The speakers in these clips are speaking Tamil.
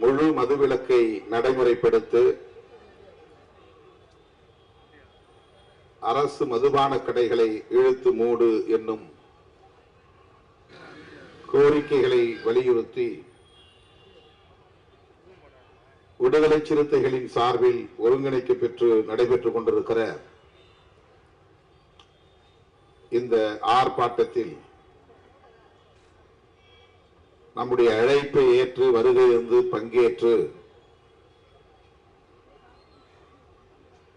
முழு மதுவிலக்கை நடைமுறைப்படுத்த அரசு மதுபான கடைகளை இழுத்து மூடு என்னும் கோரிக்கைகளை வலியுறுத்தி விடுதலை சிறுத்தைகளின் சார்பில் ஒருங்கிணைக்க பெற்று நடைபெற்றுக் கொண்டிருக்கிற இந்த ஆர்ப்பாட்டத்தில் நம்முடைய அழைப்பை ஏற்று வருகை இருந்து பங்கேற்று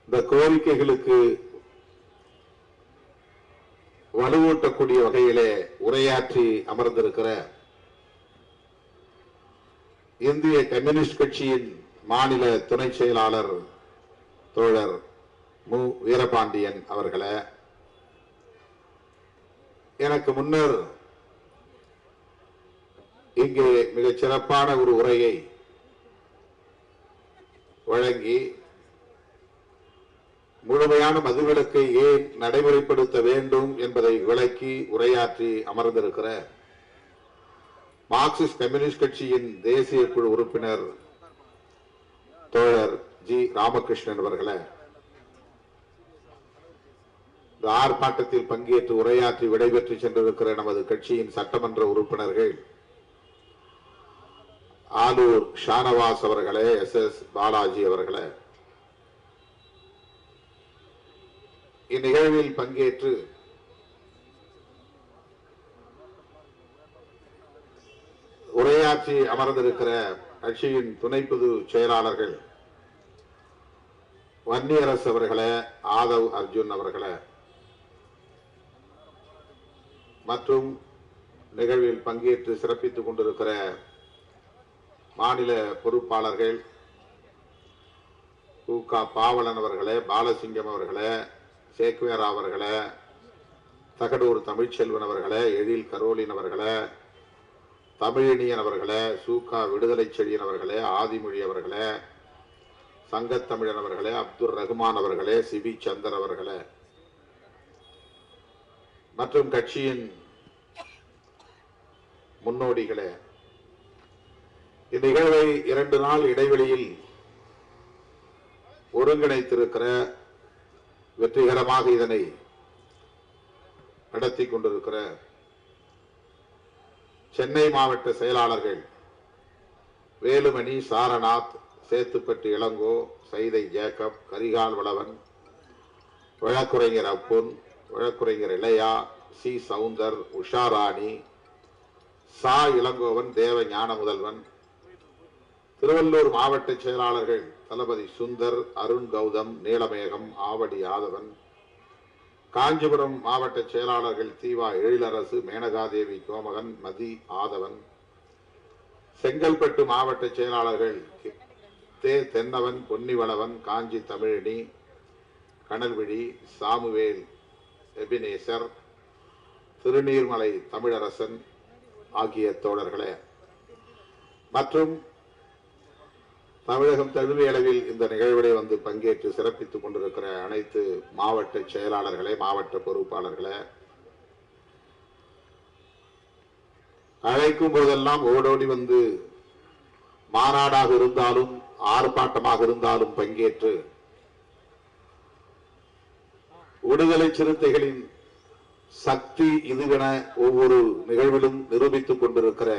இந்த கோரிக்கைகளுக்கு வலுவூட்டக்கூடிய வகையிலே உரையாற்றி அமர்ந்திருக்கிற இந்திய கம்யூனிஸ்ட் கட்சியின் மாநில துணை செயலாளர் தோழர் மு வீரபாண்டியன் அவர்களே, எனக்கு முன்னர் இங்கே மிகச் சிறப்பான ஒரு உரையை வழங்கி முழுமையான மதுவிலக்கை ஏன் நடைமுறைப்படுத்த வேண்டும் என்பதை விளக்கி உரையாற்றி அமர்ந்திருக்கிற மார்க்சிஸ்ட் கம்யூனிஸ்ட் கட்சியின் தேசிய குழு உறுப்பினர் தோழர் ஜி ராமகிருஷ்ணன் அவர்களே, இந்த ஆர்ப்பாட்டத்தில் பங்கேற்று உரையாற்றி விடைபெற்று சென்றிருக்கிற நமது கட்சியின் சட்டமன்ற உறுப்பினர்கள் ஆலூர் ஷானவாஸ் அவர்களே, எஸ் பாலாஜி அவர்களே, இந்நிகழ்வில் பங்கேற்று உரையாற்றி அமர்ந்திருக்கிற கட்சியின் துணை பொதுச் செயலாளர்கள் வன்னியரசு அவர்களே, ஆதவ் அர்ஜுன் அவர்களே மற்றும் நிகழ்வில் பங்கேற்று சிறப்பித்துக் கொண்டிருக்கிற மாநில பொறுப்பாளர்கள் க பாவலன் அவர்களே, பாலசிங்கம் அவர்களே, சேக்வேரா அவர்களே, தகடூர் தமிழ்ச்செல்வன் அவர்களே, எழில் கரோலின் அவர்களே, தமிழினியன் அவர்களே, சூகா விடுதலை செழியன் அவர்களே, ஆதிமொழி அவர்களே, சங்கத்தமிழன் அவர்களே, அப்துல் ரகுமான் அவர்களே, சிபி சந்தர் அவர்களே மற்றும் கட்சியின் முன்னோடிகளே, இந்நிகழ்வை 2 நாள் இடைவெளியில் ஒருங்கிணைத்திருக்கிற வெற்றிகரமாக இதனை நடத்தி கொண்டிருக்கிற சென்னை மாவட்ட செயலாளர்கள் வேலுமணி, சாரநாத், சேத்துப்பட்டு இளங்கோ, சைதை ஜேக்கப், கரிகால் வளவன், வழக்குரைஞர் அப்புன், வழக்குரைஞர் இளையா, சி சவுந்தர், உஷாராணி, சா இளங்கோவன், தேவ ஞான முதல்வன், திருவள்ளூர் மாவட்ட செயலாளர்கள் தளபதி சுந்தர், அருண் கௌதம், நீலமேகம், ஆவடி ஆதவன், காஞ்சிபுரம் மாவட்ட செயலாளர்கள் தீவா எழிலரசு, மேனகாதேவி, கோமகன், மதி ஆதவன், செங்கல்பட்டு மாவட்ட செயலாளர்கள் தே தென்னவன், பொன்னிவளவன், காஞ்சி தமிழினி, கனல்விழி, சாமுவேல் எபினேசர், திருநீர்மலை தமிழரசன் ஆகிய தோழர்களே மற்றும் தமிழகம் தழுவிய அளவில் இந்த நிகழ்விலே வந்து பங்கேற்று சிறப்பித்துக் கொண்டிருக்கிற அனைத்து மாவட்ட செயலாளர்களே, மாவட்ட பொறுப்பாளர்களே, அழைக்கும் போதெல்லாம் ஓடோடி வந்து மாநாடாக இருந்தாலும் ஆர்ப்பாட்டமாக இருந்தாலும் பங்கேற்று விடுதலை சிறுத்தைகளின் சக்தி இதுவென ஒவ்வொரு நிகழ்விலும் நிரூபித்துக் கொண்டிருக்கிற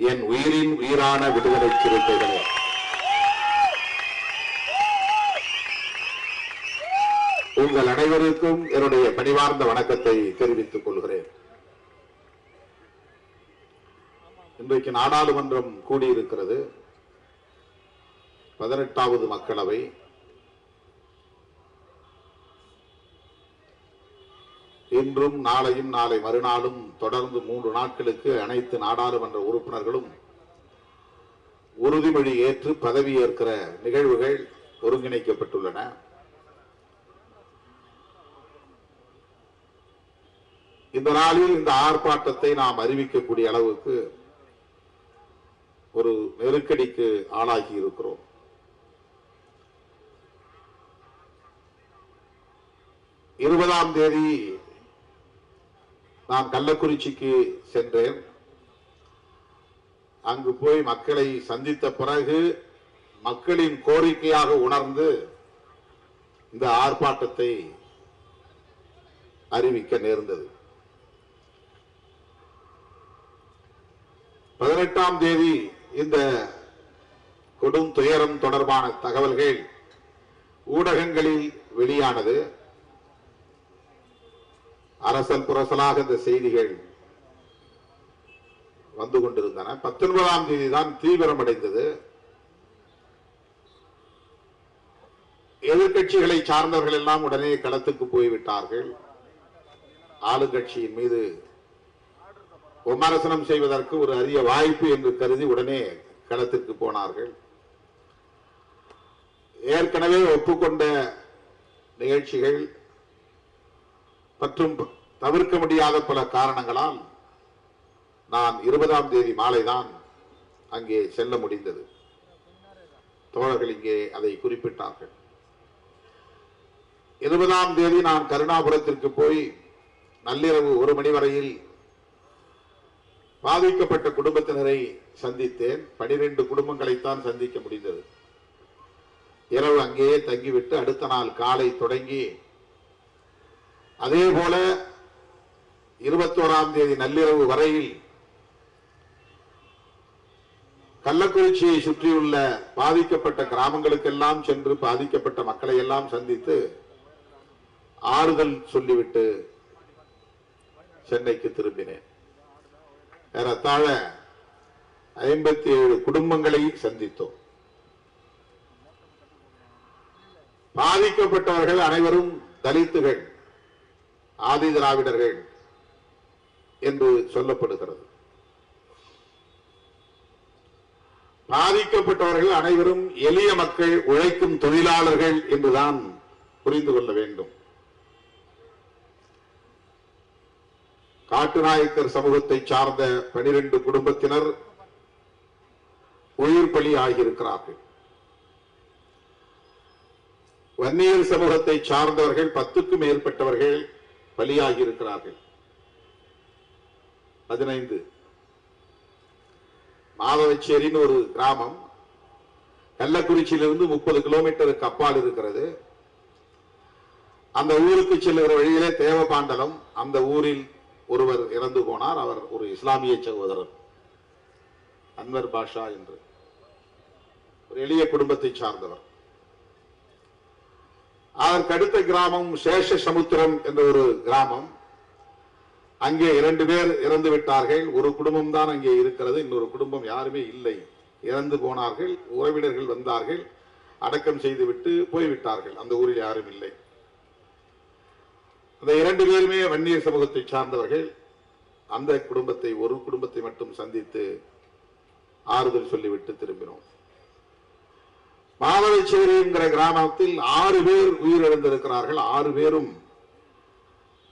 என் உயிரின் உயிரான விடுதலை சிறுத்தைகளே, உங்கள் அனைவருக்கும் என்னுடைய பணிவார்ந்த வணக்கத்தை தெரிவித்துக் கொள்கிறேன். இன்றைக்கு நாடாளுமன்றம் கூடியிருக்கிறது. 18வது மக்களவை. இன்றும் நாளையும் நாளை மறுநாளும் தொடர்ந்து 3 நாட்களுக்கு அனைத்து நாடாளுமன்ற உறுப்பினர்களும் உறுதிமொழி ஏற்று பதவியேற்கிற நிகழ்வுகள் ஒருங்கிணைக்கப்பட்டுள்ளன. இந்த நாளில் இந்த ஆர்ப்பாட்டத்தை நாம் அறிவிக்கக்கூடிய அளவுக்கு ஒரு நெருக்கடிக்கு ஆளாகி இருக்கிறோம். இருபதாம் தேதி நான் கள்ளக்குறிச்சிக்கு சென்றேன். அங்கு போய் மக்களை சந்தித்த பிறகு மக்களின் கோரிக்கையாக உணர்ந்து இந்த ஆர்ப்பாட்டத்தை அறிவிக்க நேர்ந்தது. 18ஆம் தேதி இந்த கொடும் துயரம் தொடர்பான தகவல்கள் ஊடகங்களில் வெளியானது. அரசல் புரசலாக இந்த செய்திகள் வந்து கொண்டிருந்தன. 19ஆம் தேதி தான் தீவிரமடைந்தது. எதிர்கட்சிகளை சார்ந்தவர்கள் எல்லாம் உடனே களத்துக்கு போய்விட்டார்கள். ஆளுங்கட்சியின் மீது விமர்சனம் செய்வதற்கு ஒரு அரிய வாய்ப்பு என்று கருதி உடனே களத்திற்கு போனார்கள். ஏற்கனவே ஒப்புக்கொண்ட நிகழ்ச்சிகள் மற்றும் தவிர்க்க முடியாத பல காரணங்களால் நான் 20ஆம் தேதி மாலைதான் அங்கே செல்ல முடிந்தது. தோழர்கள் இங்கே அதை குறிப்பிட்டார்கள். 20ஆம் தேதி நான் கருணாபுரத்திற்கு போய் நள்ளிரவு 1 மணி வரையில் பாதிக்கப்பட்ட குடும்பத்தினரை சந்தித்தேன். 12 குடும்பங்களைத்தான் சந்திக்க முடிந்தது. இரவு அங்கேயே தங்கிவிட்டு அடுத்த நாள் காலை தொடங்கி அதே போல 21ஆம் தேதி நள்ளிரவு வரையில் கள்ளக்குறிச்சியை சுற்றியுள்ள பாதிக்கப்பட்ட கிராமங்களுக்கெல்லாம் சென்று பாதிக்கப்பட்ட மக்களை எல்லாம் சந்தித்து ஆறுதல் சொல்லிவிட்டு சென்னைக்கு திரும்பினேன். ஏறத்தாழ 57 குடும்பங்களை சந்தித்தோம். பாதிக்கப்பட்டவர்கள் அனைவரும் தலித்துகள், ஆதி திராவிடர்கள் என்று சொல்லப்படுகிறது. பாதிக்கப்பட்டவர்கள் அனைவரும் எளிய மக்கள், உழைக்கும் தொழிலாளர்கள் என்றுதான் புரிந்து கொள்ள வேண்டும். காட்டுநாயக்கர் சமூகத்தை சார்ந்த 12 குடும்பத்தினர் உயிர் பலி ஆகியிருக்கிறார்கள். வன்னியர் சமூகத்தை சார்ந்தவர்கள் 10க்கும் மேற்பட்டவர்கள் பலியாகி இருக்கிறார்கள். 15 மாதவச்சேரின்னு ஒரு கிராமம் கள்ளக்குறிச்சியிலிருந்து 30 கிலோமீட்டருக்கு அப்பால் இருக்கிறது. அந்த ஊருக்கு செல்லுகிற வழியிலே தேவபாண்டலம், அந்த ஊரில் ஒருவர் இறந்து போனார். அவர் ஒரு இஸ்லாமிய சகோதரர், அன்வர் பாஷா என்று ஒரு எளிய குடும்பத்தை சார்ந்தவர். அதற்கு அடுத்த கிராமம் சேஷசமுத்திரம் என்ற ஒரு கிராமம். அங்கே 2 பேர் இறந்து விட்டார்கள். ஒரு குடும்பம் தான் அங்கே இருக்கிறது, இன்னொரு குடும்பம் யாருமே இல்லை, இறந்து போனார்கள். உறவினர்கள் வந்தார்கள், அடக்கம் செய்துவிட்டு போய்விட்டார்கள். அந்த ஊரில் யாரும் இல்லை. அந்த 2 பேருமே வன்னியர் சமூகத்தை சார்ந்தவர்கள். அந்த குடும்பத்தை, ஒரு குடும்பத்தை மட்டும் சந்தித்து ஆறுதல் சொல்லிவிட்டு திரும்பினோம். மாதவச்சேரி என்கிற கிராமத்தில் 6 பேர் உயிரிழந்திருக்கிறார்கள். 6 பேரும்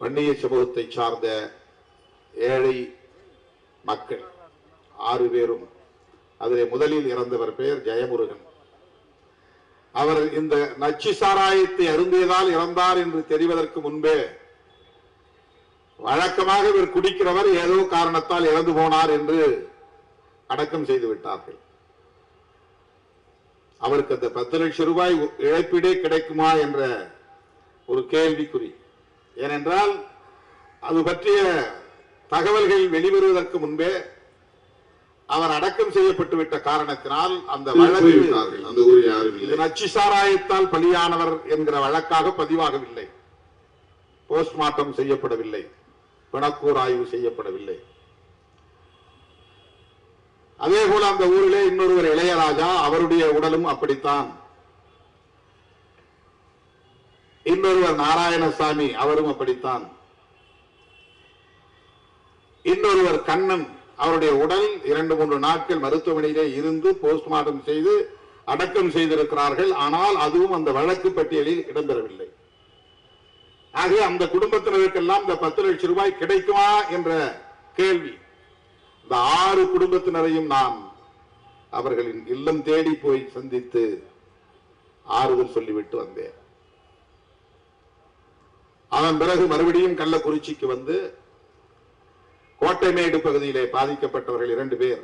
வன்னிய சமூகத்தை சார்ந்த ஏழை மக்கள். 6 பேரும். அதிலே முதலில் இறந்தவர் பெயர் ஜெயமுருகன். அவர் இந்த நச்சு சாராயத்தை அருந்தியதால் இறந்தார் என்று தெரிவதற்கு முன்பே வழக்கமாக இவர் குடிக்கிறவர், ஏதோ காரணத்தால் இறந்து போனார் என்று அடக்கம் செய்து விட்டார்கள். அவருக்கு அந்த 10 லட்சம் ரூபாய் இழப்பீடே கிடைக்குமா என்ற ஒரு கேள்விக்குறி. ஏனென்றால் அது பற்றிய தகவல்கள் வெளிவருவதற்கு முன்பே அவர் அடக்கம் செய்யப்பட்டு விட்ட காரணத்தினால் அந்த வழக்கு நச்சு சாராயத்தால் பலியானவர் என்கிற வழக்காக பதிவாகவில்லை, போஸ்ட்மார்ட்டம் செய்யப்படவில்லை, பிணக்கூர் ஆய்வு செய்யப்படவில்லை. அதே போல அந்த ஊரிலே இன்னொருவர் இளையராஜா, அவருடைய உடலும் அப்படித்தான். இன்னொருவர் நாராயணசாமி, அவரும் அப்படித்தான். இன்னொருவர் கண்ணன், அவருடைய உடல் 2-3 நாட்கள் மருத்துவமனையிலே இருந்து போஸ்ட்மார்ட்டம் செய்து அடக்கம் செய்திருக்கிறார்கள். ஆனால் அதுவும் அந்த வழக்கு பட்டியலில் இடம்பெறவில்லை. ஆக அந்த குடும்பத்தினருக்கெல்லாம் இந்த 10 லட்சம் ரூபாய் கிடைக்குமா என்ற கேள்வி. இந்த 6 குடும்பத்தினரையும் நான் அவர்களின் இல்லம் தேடி போய் சந்தித்து ஆறுதல் சொல்லிவிட்டு வந்தேன். அதன் பிறகு மறுபடியும் கள்ளக்குறிச்சிக்கு வந்து கோட்டைமேடு பகுதியிலே பாதிக்கப்பட்டவர்கள் 2 பேர்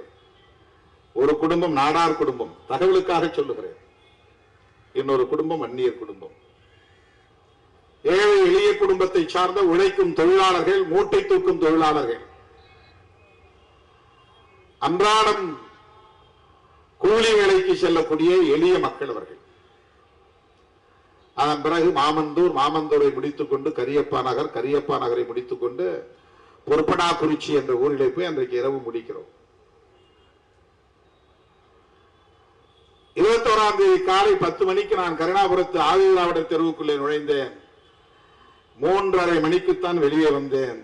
ஒரு குடும்பம் நாடார் குடும்பம், தகவலுக்காக சொல்லுகிறேன். இன்னொரு குடும்பம் அந்நியர் குடும்பம். ஏழை எளிய குடும்பத்தை சார்ந்த உழைக்கும் தொழிலாளர்கள், மூட்டை தூக்கும் தொழிலாளர்கள், அன்றாடம் கூலி வேலைக்கு செல்லக்கூடிய எளிய மக்கள் அவர்கள். அதன் பிறகு மாமந்தூரை முடித்துக் கொண்டு கரியப்பா நகரை முடித்துக் கொண்டு பொறுப்படாக்குறிச்சி என்ற ஊரிலே போய் அன்றைக்கு இரவு முடிக்கிறோம். 21ஆம் தேதி காலை 10 மணிக்கு நான் கருணாபுரத்து ஆதிதிராவிடர் தெருவுக்குள்ளே நுழைந்தேன். 3:30 மணிக்குத்தான் வெளியே வந்தேன்.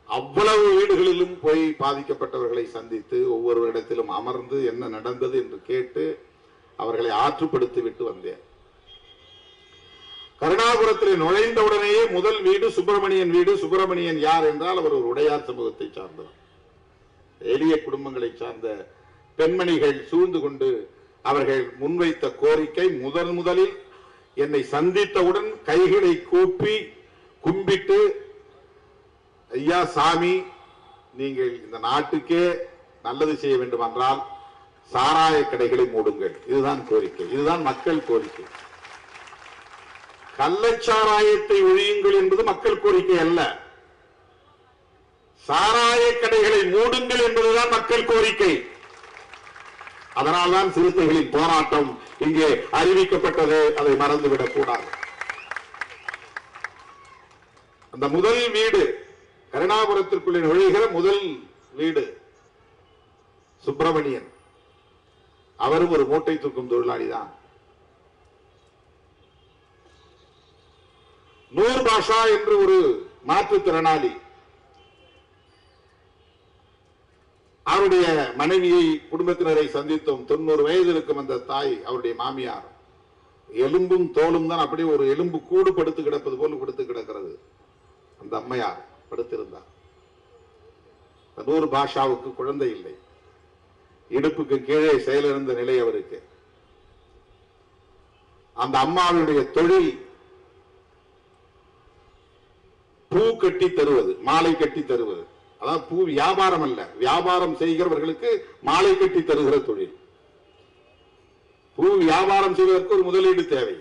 அவ்வளவு வீடுகளிலும் போய் பாதிக்கப்பட்டவர்களை சந்தித்து ஒவ்வொரு இடத்திலும் அமர்ந்து என்ன நடந்தது என்று கேட்டு அவர்களை ஆற்றுப்படுத்தி விட்டு வந்தேன். கருணாபுரத்தில் நுழைந்தவுடனேயே முதல் வீடு சுப்பிரமணியன் வீடு. சுப்பிரமணியன் யார் என்றால் அவர் ஒரு உடையார் சமூகத்தை சார்ந்தவர். எளிய குடும்பங்களை சார்ந்த பெண்மணிகள் சூழ்ந்து கொண்டு அவர்கள் முன்வைத்த கோரிக்கை, முதலில் என்னை சந்தித்தவுடன் கைகளை கூப்பி கும்பிட்டு, ஐயா சாமி, நீங்கள் இந்த நாட்டுக்கே நல்லது செய்ய வேண்டும் என்றால் சாராய கடைகளை மூடுங்கள். இதுதான் கோரிக்கை, இதுதான் மக்கள் கோரிக்கை. கள்ளச்சாராயத்தை ஒழியுங்கள் என்பது மக்கள் கோரிக்கை அல்ல. சாராய கடைகளை மூடுங்கள் என்பதுதான் மக்கள் கோரிக்கை. அதனால்தான் சிறுத்தைகளின் போராட்டம் இங்கே அறிவிக்கப்பட்டது. அதை மறந்துவிடக் கூடாது. அந்த முதல் வீடு, கருணாபுரத்திற்குள்ளே நுழைகிற முதல் வீடு சுப்பிரமணியன். அவரும் ஒரு மூட்டை தூக்கும் தொழிலாளி தான். நூர் பாஷா என்று ஒரு மாற்றுத்திறனாளி, அவருடைய மனைவியை குடும்பத்தினரை சந்தித்தோம். 90 வயது இருக்கும் அந்த தாய், அவருடைய மாமியார். எலும்பும் தோலும் தான், அப்படியே ஒரு எலும்பு கூடு படுத்து கிடப்பது போல் படுத்து கிடக்கிறது. அந்த அம்மையார் படுத்திருந்தார். நூர் பாஷாவுக்கு குழந்தை இல்லை, இடுப்புக்கு கீழே செயலிழந்த நிலை அவருக்கு. அந்த அம்மாவுடைய தொழில் பூ கட்டி தருவது, மாலை கட்டி தருவது. அதாவது பூ வியாபாரம் அல்ல, வியாபாரம் செய்கிறவர்களுக்கு மாலை கட்டி தருகிற தொழில். பூ வியாபாரம் செய்வதற்கு ஒரு முதலீடு தேவை.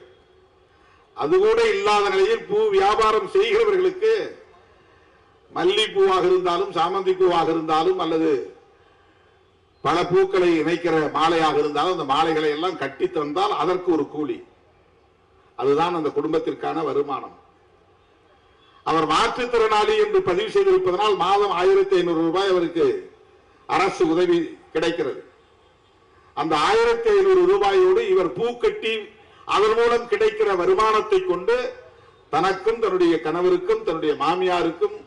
அது கூட இல்லாத நிலையில் பூ வியாபாரம் செய்கிறவர்களுக்கு மல்லிப்பூவாக இருந்தாலும் சாமந்தி பூவாக இருந்தாலும் அல்லது பல பூக்களை இணைக்கிற மாலையாக இருந்தாலும் அந்த மாலைகளை எல்லாம் கட்டி தந்தால் அதற்கு ஒரு கூலி. அதுதான் அந்த குடும்பத்திற்கான வருமானம். அவர் மாற்றுத்திறனாளி என்று பதிவு செய்திருப்பதனால் மாதம் 1500 ரூபாய் அவருக்கு அரசு உதவி கிடைக்கிறது. அந்த 1500 ரூபாயோடு இவர் பூ கட்டி அதன் மூலம் கிடைக்கிற வருமானத்தை கொண்டு தனக்கும் தன்னுடைய கணவருக்கும் தன்னுடைய மாமியாருக்கும்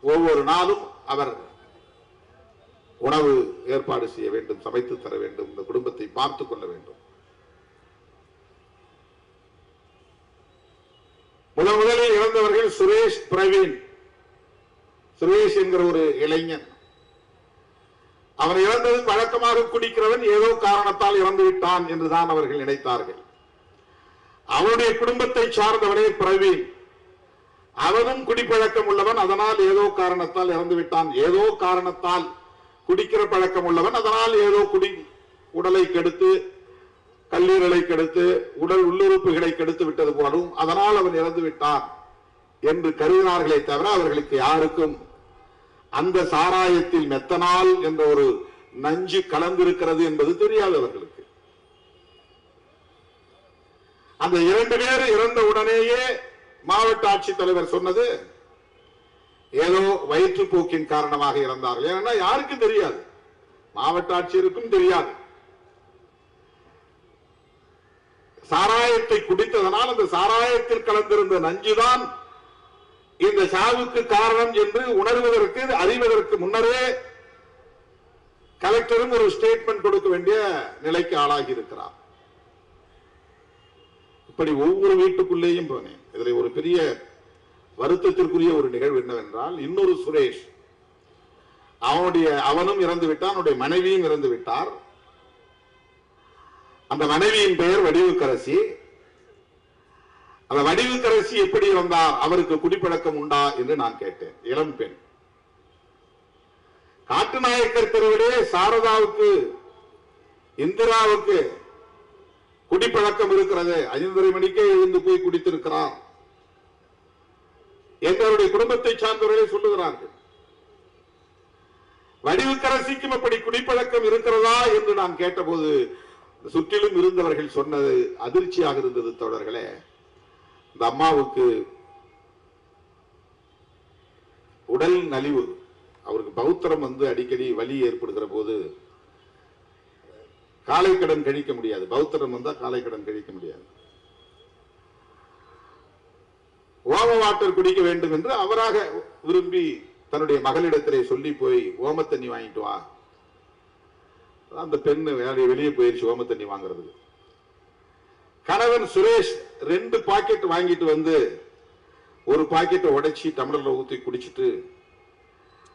ஒவ்வொரு நாளும் அவர் உணவு ஏற்பாடு செய்ய வேண்டும், சமைத்து தர வேண்டும், இந்த குடும்பத்தை பார்த்துக் கொள்ள வேண்டும். முதலில் இறந்தவர்கள் சுரேஷ் பிரவீன். சுரேஷ் என்கிற ஒரு இளைஞன். அவன் இறந்தது வழக்கமாக குடிக்கிறவன், ஏதோ காரணத்தால் இறந்து விட்டான் என்றுதான் அவர்கள் நினைத்தார்கள். அவனுடைய குடும்பத்தை சார்ந்தவனே பிரவீன். அவனும் குடிப்பழக்கம் உள்ளவன், அதனால் ஏதோ காரணத்தால் இறந்து விட்டான். ஏதோ காரணத்தால் குடிக்கிற பழக்கம் உள்ளவன், அதனால் ஏதோ உடலை கெடுத்து கல்லீரலை கெடுத்து உடல் உள்ளுறுப்புகளை கெடுத்து விட்டது போலும், அதனால் அவன் இறந்து விட்டான் என்று கருதினார்களே தவிர அவர்களுக்கு யாருக்கும் அந்த சாராயத்தில் மெத்தனால் என்ற ஒரு நஞ்சு கலந்திருக்கிறது என்பது தெரியாது அவர்களுக்கு. அந்த 2 பேர் இறந்த உடனேயே மாவட்ட ஆட்சித்தலைவர் சொன்னது ஏதோ வயிற்றுப்போக்கின் காரணமாக இறந்தார்கள். ஏன்னா யாருக்கும் தெரியாது, மாவட்ட ஆட்சியருக்கும் தெரியாது. சாராயத்தை குடித்ததனால் அந்த சாராயத்தில் கலந்திருந்த நஞ்சுதான் இந்த சாவுக்கு காரணம் என்று உணர்வதற்கு அறிவதற்கு முன்னரே கலெக்டரும் ஒரு ஸ்டேட்மெண்ட் கொடுக்க வேண்டிய நிலைக்கு ஆளாகி இருக்கிறார். இப்படி ஒவ்வொரு வீட்டுக்குள்ளேயும் போனேன். இதில் ஒரு பெரிய வருத்தத்திற்குரிய ஒரு நிகழ்வு என்னவென்றால், இன்னொரு சுரேஷ், அவனும் இறந்து விட்டான், அவனுடைய மனைவியும் இறந்து விட்டார். அந்த மனைவியின் பெயர் வடிவுக்கரசி. அந்த வடிவுக்கரசி எப்படி வந்தார், அவருக்கு குடிப்பழக்கம் உண்டா என்று நான் கேட்டேன். இளம் பெண். காட்டுநாயக்கர் தெருவிலே சாரதாவுக்கு இந்திராவுக்கு குடிப்பழக்கம் இருக்கிறது, 5:30 மணிக்கே எழுந்து போய் குடித்திருக்கிறார் எங்களுடைய குடும்பத்தை சார்ந்தவர்களே சொல்லுகிறார்கள். வடிவுக்கரசிக்கும் அப்படி குடிப்பழக்கம் இருக்கிறதா என்று நான் கேட்டபோது சுற்றிலும் இருந்தவர்கள் சொன்னது அதிர்ச்சியாக இருந்தது. தோழர்களே, இந்த அம்மாவுக்கு உடல் நலிவு, அவருக்கு பௌத்திரம் அடிக்கடி வலி ஏற்படுகிற போது காலை கடன் கழிக்க முடியாது. பௌத்திரம் வந்தா காலை கடன் கழிக்க முடியாது. ஓம வாட்டர் குடிக்க வேண்டும் என்று அவராக விரும்பி தன்னுடைய மகளிடத்திலே சொல்லி போய் ஓம தண்ணி வாங்கிட்டு வா. அந்த பெண் வெளியே போயிருச்சு ஓம தண்ணி வாங்குறதுக்கு. கணவன் சுரேஷ் 2 பாக்கெட் வாங்கிட்டு வந்து ஒரு பாக்கெட்டை உடைச்சி டம்ளர்ல ஊத்தி குடிச்சிட்டு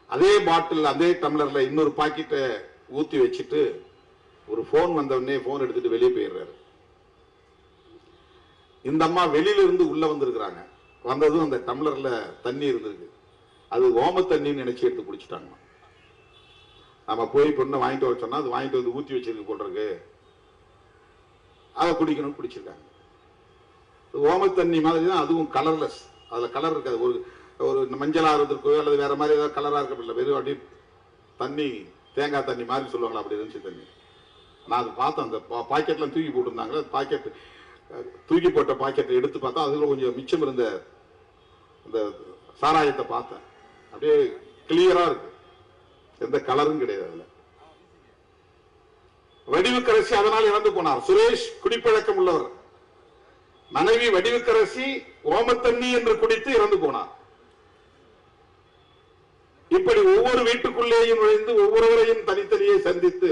அதே பாட்டில் அதே டம்ளர்ல இன்னொரு பாக்கெட்டை ஊத்தி வச்சுட்டு ஒரு போன் வந்தவனே போன் எடுத்துட்டு வெளியே போயிடுறாரு. இந்த அம்மா வெளியில இருந்து உள்ள வந்திருக்கிறாங்க. வந்ததும் அந்த டம்ளர்ல தண்ணி இருந்திருக்கு. அது ஓம தண்ணின்னு நினைச்சு எடுத்து குடிச்சிட்டாங்க. நம்ம போய் பொண்ணை வாங்கிட்டு வர சொன்னா அது வாங்கிட்டு வந்து ஊத்தி வச்சிருக்கு போட்டிருக்கு, அதை குடிக்கணும், குடிச்சிருக்காங்க. ஓம தண்ணி மாதிரி தான், அதுவும் கலர்லெஸ். அதுல கலர் இருக்காது. ஒரு மஞ்சளா இருந்திருக்கோ அல்லது வேற மாதிரி ஏதாவது கலரா இருக்க, வெறும் அப்படி தண்ணி தேங்காய் தண்ணி மாதிரி சொல்லுவாங்களா, அப்படி இருந்துச்சு தண்ணி. நான் அது பார்த்தேன். அந்த பாக்கெட்லாம் தூக்கி போட்டுருந்தாங்களே, பாக்கெட் தூக்கி போட்ட பாக்கெட்டை எடுத்து பார்த்தா அதுல கொஞ்சம் மிச்சம் இருந்த அந்த சாராயத்தை பார்த்தேன். அப்படியே கிளியரா இருக்கு, எந்த கலரும் கிடையாது அதுல. வடிவுக்கரசி அதனால் இறந்து போனார். சுரேஷ் குடிப்பழக்கம் உள்ளவர். மனைவி வடிவுக்கரசி ஓமத்தண்ணி என்று குடித்து இறந்து போனார். இப்படி ஒவ்வொரு வீட்டுக்குள்ளேயும் நுழைந்து ஒவ்வொருவரையும் தனித்தனியே சந்தித்து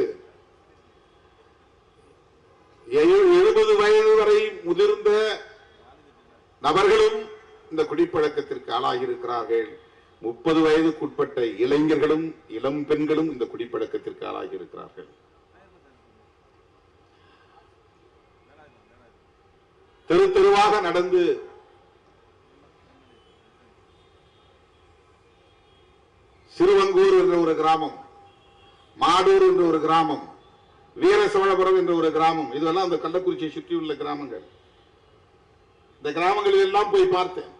70 வயது வரை முதிர்ந்த நபர்களும் இந்த குடிப்பழக்கத்திற்கு ஆளாகி இருக்கிறார்கள். 30 வயதுக்குட்பட்ட இளைஞர்களும் இளம் பெண்களும் இந்த குடிப்பழக்கத்திற்கு ஆளாகி இருக்கிறார்கள். தெரு தெருவாக நடந்து சிறுவங்கூர் என்ற ஒரு கிராமம், மாடூர் என்ற ஒரு கிராமம், வீரசோழபுரம் என்ற ஒரு கிராமம், இதெல்லாம் அந்த கள்ளக்குறிச்சியை சுற்றியுள்ள கிராமங்கள். இந்த கிராமங்களில் எல்லாம் போய் பார்த்தேன்.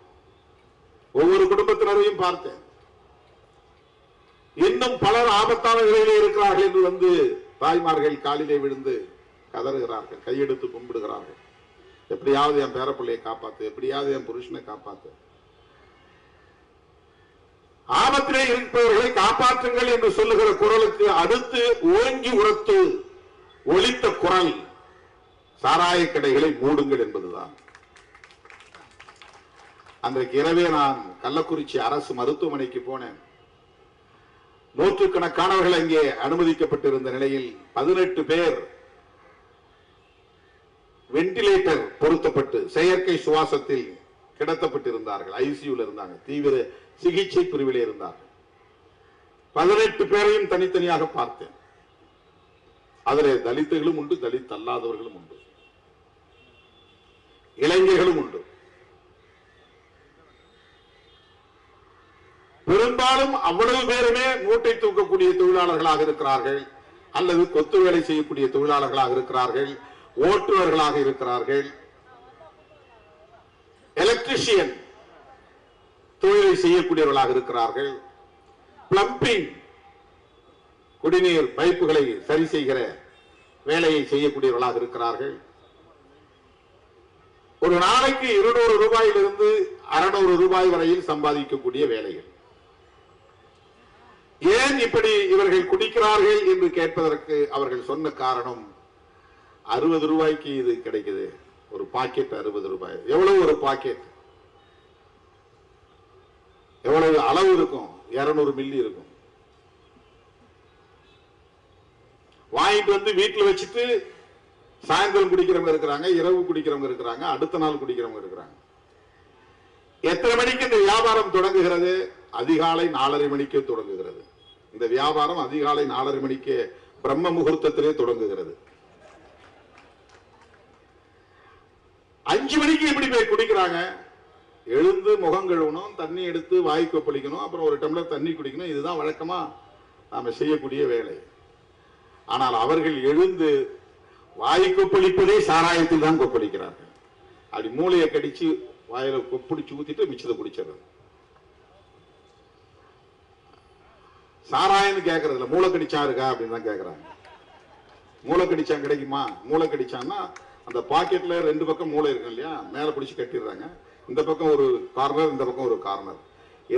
ஒவ்வொரு குடும்பத்தினரையும் பார்த்தேன். இன்னும் பலர் ஆபத்தான நிலையிலே இருக்கிறார்கள் என்று வந்து தாய்மார்கள் காலிலே விழுந்து கதறுகிறார்கள், கையெடுத்து கும்பிடுகிறார்கள். எப்படியாவது என் பேரப்பிள்ளையை காப்பாத்து, எப்படியாவது என் புருஷனை காப்பாத்து. ஆபத்திலே இருப்பவர்களை காப்பாற்றுங்கள் என்று சொல்லுகிற குரலுக்கு அடுத்து ஓங்கி உரத்து ஒலித்த குரல் சாராய கடைகளை மூடுங்கள் என்பதுதான். அன்றைக்கு இரவே நான் கள்ளக்குறிச்சி அரசு மருத்துவமனைக்கு போனேன். நூற்றுக்கணக்கானவர்கள் அங்கே அனுமதிக்கப்பட்டிருந்த நிலையில் 18 பேர் வெண்டிலேட்டர் பொருத்தப்பட்டு செயற்கை சுவாசத்தில் கிடத்தப்பட்டிருந்தார்கள். ஐசியூல இருந்தாங்க, தீவிர சிகிச்சை பிரிவிலே இருந்தார்கள். 18 பேரையும் தனித்தனியாக பார்த்தேன். அதிலே தலித்துகளும் உண்டு, தலித் அல்லாதவர்களும் உண்டு, இளைஞர்களும் உண்டு. பெரும்பாலும் அவ்வளவு பேருமே மூட்டை தூக்கக்கூடிய தொழிலாளர்களாக இருக்கிறார்கள், அல்லது கொத்து வேலை செய்யக்கூடிய தொழிலாளர்களாக இருக்கிறார்கள், ஓட்டுநர்களாக இருக்கிறார்கள், எலக்ட்ரிஷியன் தொழிலை செய்யக்கூடியவர்களாக இருக்கிறார்கள், பிளம்பிங் குடிநீர் பைப்புகளை சரி செய்கிற வேலையை செய்யக்கூடியவர்களாக இருக்கிறார்கள். ஒரு நாளைக்கு 200 ரூபாயிலிருந்து 600 ரூபாய் வரையில் சம்பாதிக்கக்கூடிய வேலைகள். ஏன் இப்படி இவர்கள் குடிக்கிறார்கள் என்று கேட்பதற்கு அவர்கள் சொன்ன காரணம், 60 ரூபாய்க்கு இது கிடைக்குது, ஒரு பாக்கெட் 60 ரூபாய். எவ்வளவு ஒரு பாக்கெட், எவ்வளவு அளவு இருக்கும்? 200 மில்லி இருக்கும். வாங்கிட்டு வந்து வீட்டில் வச்சுட்டு சாயந்தரம் குடிக்கிறவங்க இருக்கிறாங்க, இரவு குடிக்கிறவங்க இருக்கிறாங்க, அடுத்த நாள் குடிக்கிறவங்க இருக்கிறாங்க. எத்தனை மணிக்கு இந்த வியாபாரம் தொடங்குகிறது? அதிகாலை 4:30 மணிக்கு தொடங்குகிறது. இந்த வியாபாரம் அதிகாலை 4:30 மணிக்கு பிரம்ம முகூர்த்தத்திலே தொடங்குகிறது. 5 மணிக்கு எப்படி போய் குடிக்கிறாங்க? எழுந்து முகம் கழுவணும், தண்ணி எடுத்து வாய் கொப்பளிக்கணும், அப்புறம் ஒரு டம்ளர் தண்ணி குடிக்கணும். இதுதான் வழக்கமா நாம செய்யக்கூடிய வேலை. ஆனால் அவர்கள் எழுந்து வாய் கொப்பளிப்பதே சாராயத்தில் தான் கொப்பளிக்கிறார்கள். அப்படி மூளையை கடிச்சு வாயில கொப்பளிச்சு ஊத்திட்டு மிச்சத்தை குடிச்சிடறது. சாராயம்னு கேட்கறது இல்ல, மூளை கடிச்சா இருக்கா அப்படின்னு தான் கேட்கறாங்க. மூளை கடிச்சா கிடைக்குமா? மூளை கடிச்சான்னா அந்த பாக்கெட்ல 2 பக்கம் மூளை இருக்கும் இல்லையா, மேல பிடிச்சு கட்டிடுறாங்க. இந்த பக்கம் ஒரு கார்னர், இந்த பக்கம் ஒரு கார்னர்.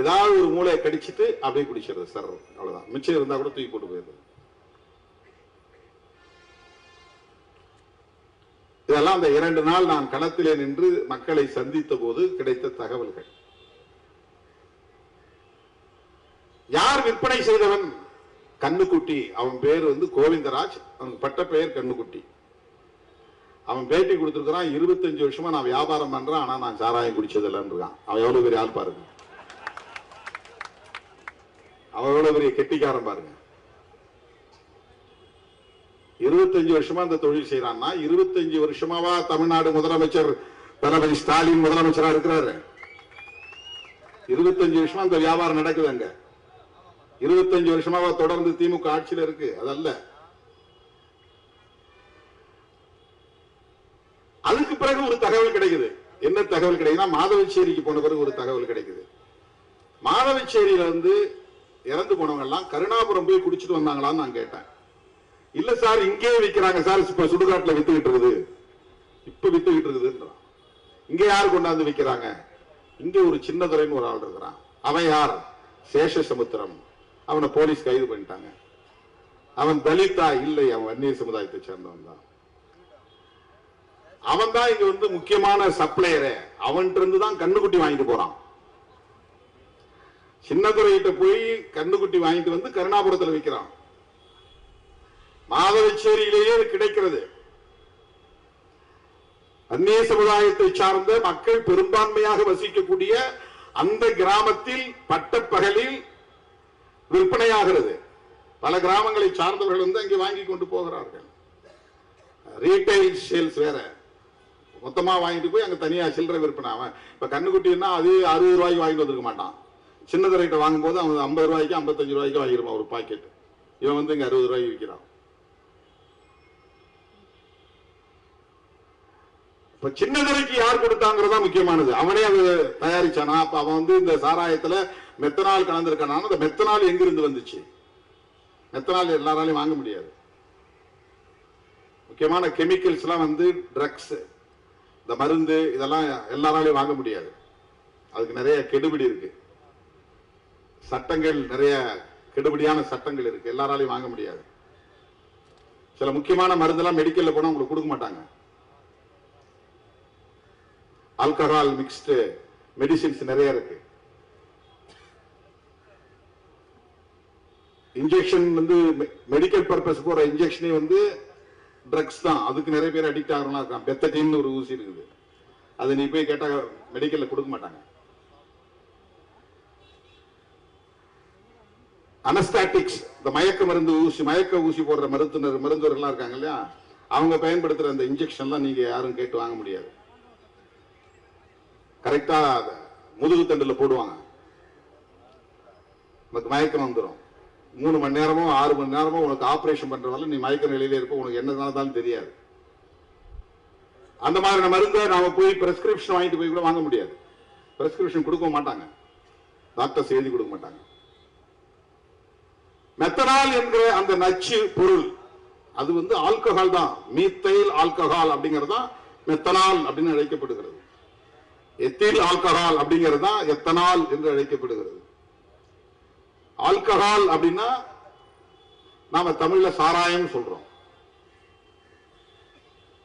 ஏதாவது ஒரு மூளையை கடிச்சிட்டு அப்படியே குடிச்சிடுறது சார், அவ்வளவுதான். மிச்சம் இருந்தா கூட தூக்கி போட்டு போயிடுது. இதெல்லாம் அந்த 2 நாள் நான் களத்திலே நின்று மக்களை சந்தித்த போது கிடைத்த தகவல்கள். யார் விற்பனை செய்தவன்? கண்ணுக்குட்டி. அவன் பேர் கோவிந்தராஜ், அவனுக்கு பட்ட பெயர் கண்ணுக்குட்டி. அவன் பேட்டி கொடுத்திருக்கிறான், 25 வருஷமா நான் வியாபாரம் பண்றேன், ஆனா நான் சாராயம் குடிச்சதில்லைன்னு இருக்கான். அவன் எவ்வளவு பெரிய ஆள் பாருங்க, அவன் எவ்வளவு பெரிய கெட்டிக்காரன் பாருங்க. 25 வருஷமா இந்த தொழில் செய்யறான்னா, 25 வருஷமாவா தமிழ்நாடு முதலமைச்சர் தளபதி ஸ்டாலின் முதலமைச்சரா இருக்கிறாரு? 25 வருஷமா இந்த வியாபாரம் நடக்குதுங்க. 25 வருஷமாவா தொடர்ந்து திமுக ஆட்சியில் இருக்கு? அதல்ல. அதுக்கு பிறகு ஒரு தகவல் கிடைக்குது. என்ன தகவல் கிடைக்குதுன்னா, மாதவச்சேரிக்கு போன பிறகு ஒரு தகவல் கிடைக்குது. மாதவச்சேரியில இறந்து போனவங்க எல்லாம் கருணாபுரம் போய் குடிச்சிட்டு வந்தாங்களான்னு நான் கேட்டேன். இல்ல சார், இங்கே விற்கிறாங்க சார், இப்ப சுடுகாட்டுல வித்துக்கிட்டு இருக்குது, இப்ப வித்துக்கிட்டு இருக்குதுன்றான். இங்க யாரு கொண்டாந்து விற்கிறாங்க? இங்க ஒரு சின்னதுரைன்னு ஒரு ஆள் இருக்கிறான். அவன் யார்? சேஷசமுத்திரம். அவனை போலீஸ் கைது பண்ணிட்டாங்க. அவன் தலிதா? இல்லை, அவன் வன்னியர் சமுதாயத்தை சேர்ந்தவன் தான். அவன் தான் இங்க முக்கியமான சப்ளையரே. அவன் இருந்துதான் கண்ணுக்குட்டி வாங்கிட்டு போறான். சின்னதுரையிட்ட போய் கண்ணுக்குட்டி வாங்கிட்டு கருணாபுரத்தில் விற்கிறான். மாதவச்சேரியிலேயே கிடைக்கிறது. அந்நிய சமுதாயத்தை சார்ந்த மக்கள் பெரும்பான்மையாக வசிக்கக்கூடிய அந்த கிராமத்தில் பட்டப்பகலில் விற்பனையாகிறது. பல கிராமங்களை சார்ந்தவர்கள் அங்கே வாங்கி கொண்டு போகிறார்கள். ரீட்டைல் சேல்ஸ் வேற, மொத்தமா வாங்கிட்டு போய் அங்க தனியா சில்லறை விற்பனை. அவன் இப்ப கண்ணுக்குட்டின்னா அது 60 ரூபாய்க்கு வாங்கிட்டு வந்திருக்க மாட்டான். சின்னதுரையிட்ட வாங்கும் போது அவன் 50 ரூபாய்க்கு 55 ரூபாய்க்கு வாங்கிருப்பான் ஒரு பாக்கெட். இவன் இங்க 60 ரூபாய்க்கு விற்கிறான். இப்ப சின்னதுரைக்கு யார் கொடுத்தாங்கிறதா முக்கியமானது. அவனே அது தயாரிச்சானா? அப்ப அவன் இந்த சாராயத்துல மெத்தனால் கலந்திருக்கான. அந்த மெத்தனால் எங்கிருந்து வந்துச்சு? மெத்தனால் எல்லாராலையும் வாங்க முடியாது. முக்கியமான கெமிக்கல்ஸ் எல்லாம் ட்ரக்ஸ், இந்த மருந்து, இதெல்லாம் எல்லாராலையும் வாங்க முடியாது. அதுக்கு நிறைய கெடுபிடி இருக்கு, சட்டங்கள், நிறைய கெடுபிடியான சட்டங்கள் இருக்கு. எல்லாராலையும் வாங்க முடியாது. சில முக்கியமான மருந்தெல்லாம் மெடிக்கல்ல போனா உங்களுக்கு கொடுக்க மாட்டாங்க. ஆல்கஹால் மிக்ஸ்டு மெடிசின்ஸ் நிறைய இருக்கு. இன்ஜெக்ஷன் மெடிக்கல் பர்பஸ் போற இன்ஜெக்ஷனே ட்ரக்ஸ் தான். அதுக்கு நிறைய பேர் அடிக்ட் ஆகிறவங்களா இருக்கான். பெத்தடின் ஒரு ஊசி இருக்குது, அது நீ போய் கேட்டா மெடிக்கல்ல கொடுக்க மாட்டாங்க. அனஸ்டாட்டிக்ஸ், இந்த மயக்க மருந்து ஊசி, மயக்க ஊசி போடுற மருத்துவர்கள்லாம் இருக்காங்க இல்லையா, அவங்க பயன்படுத்துற அந்த இன்ஜெக்ஷன்லாம் நீங்க யாரும் கேட்டு வாங்க முடியாது. கரெக்டா முதுகு தண்டுல போடுவாங்க, உனக்கு மயக்கம் வந்துடும். 3 மணி நேரமோ 6 மணி நேரமோ உனக்கு ஆபரேஷன் பண்றதால நீ மயக்க நிலையில இருப்ப, உனக்கு என்ன நடந்தாலும் தெரியாது. அந்த மாதிரி மருந்தை நாம போய் பிரெஸ்கிரிப்ஷன் வாங்கிட்டு போய் கூட வாங்க முடியாது. பிரெஸ்கிரிப்ஷன் கொடுக்க மாட்டாங்க, டாக்டர்ஸ் எழுதி கொடுக்க மாட்டாங்க. மெத்தனால் என்கிற அந்த நச்சு பொருள் அது ஆல்கஹால் தான். மீத்தைல் ஆல்கஹால் அப்படிங்கிறது தான் மெத்தனால் அப்படின்னு அழைக்கப்படுகிறது. எத்தில் ஆல்கஹால் அப்படிங்கிறது தான் எத்தனால் என்று அழைக்கப்படுகிறது. ஆல்கஹால் அப்படின்னா நாம தமிழ்ல சாராயம் சொல்றோம்.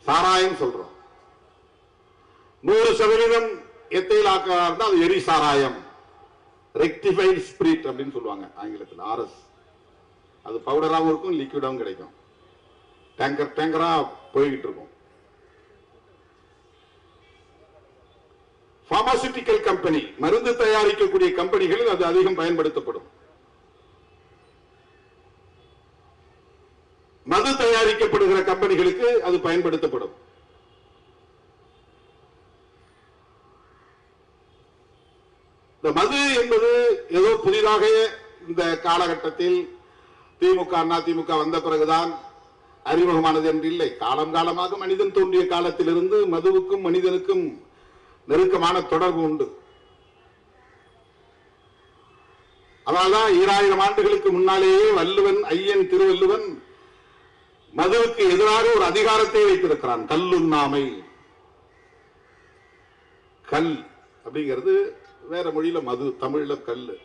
சாராயம் சொல்றோம். 100% எத்தைல் ஆல்கஹால் தான், அது எரி சாராயம், ரெக்டிஃபைட் ஸ்பிரிட் அப்படின்னு சொல்லுவாங்க ஆங்கிலத்தில், RS. அது பவுடராகவும் இருக்கும், லிக்விடாகவும் கிடைக்கும். டேங்கரா போய்கிட்டு இருக்கும். பார்மாசூட்டிக்கல் கம்பெனி, மருந்து தயாரிக்கக்கூடிய கம்பெனிகளில் அது அதிகம் பயன்படுத்தப்படும். மது தயாரிக்கப்படுகிற கம்பெனிகளுக்கு அது பயன்படுத்தப்படும். இந்த மது என்பது ஏதோ புதிதாக இந்த காலகட்டத்தில் திமுக அதிமுக வந்த பிறகுதான் அறிமுகமானது என்று இல்லை. காலம் காலமாக மனிதன் தோன்றிய காலத்திலிருந்து மதுவுக்கும் மனிதனுக்கும் நெருக்கமான தொடர்பு உண்டு. அதனால்தான் 2000 ஆண்டுகளுக்கு முன்னாலேயே வள்ளுவன், ஐயன் திருவள்ளுவன் மதுவுக்கு எதிராக ஒரு அதிகாரத்தை வைத்திருக்கிறான். கல்லுண்ணாமை. கல் அப்படிங்கிறது வேற மொழியில மது, தமிழ்ல கல்லு.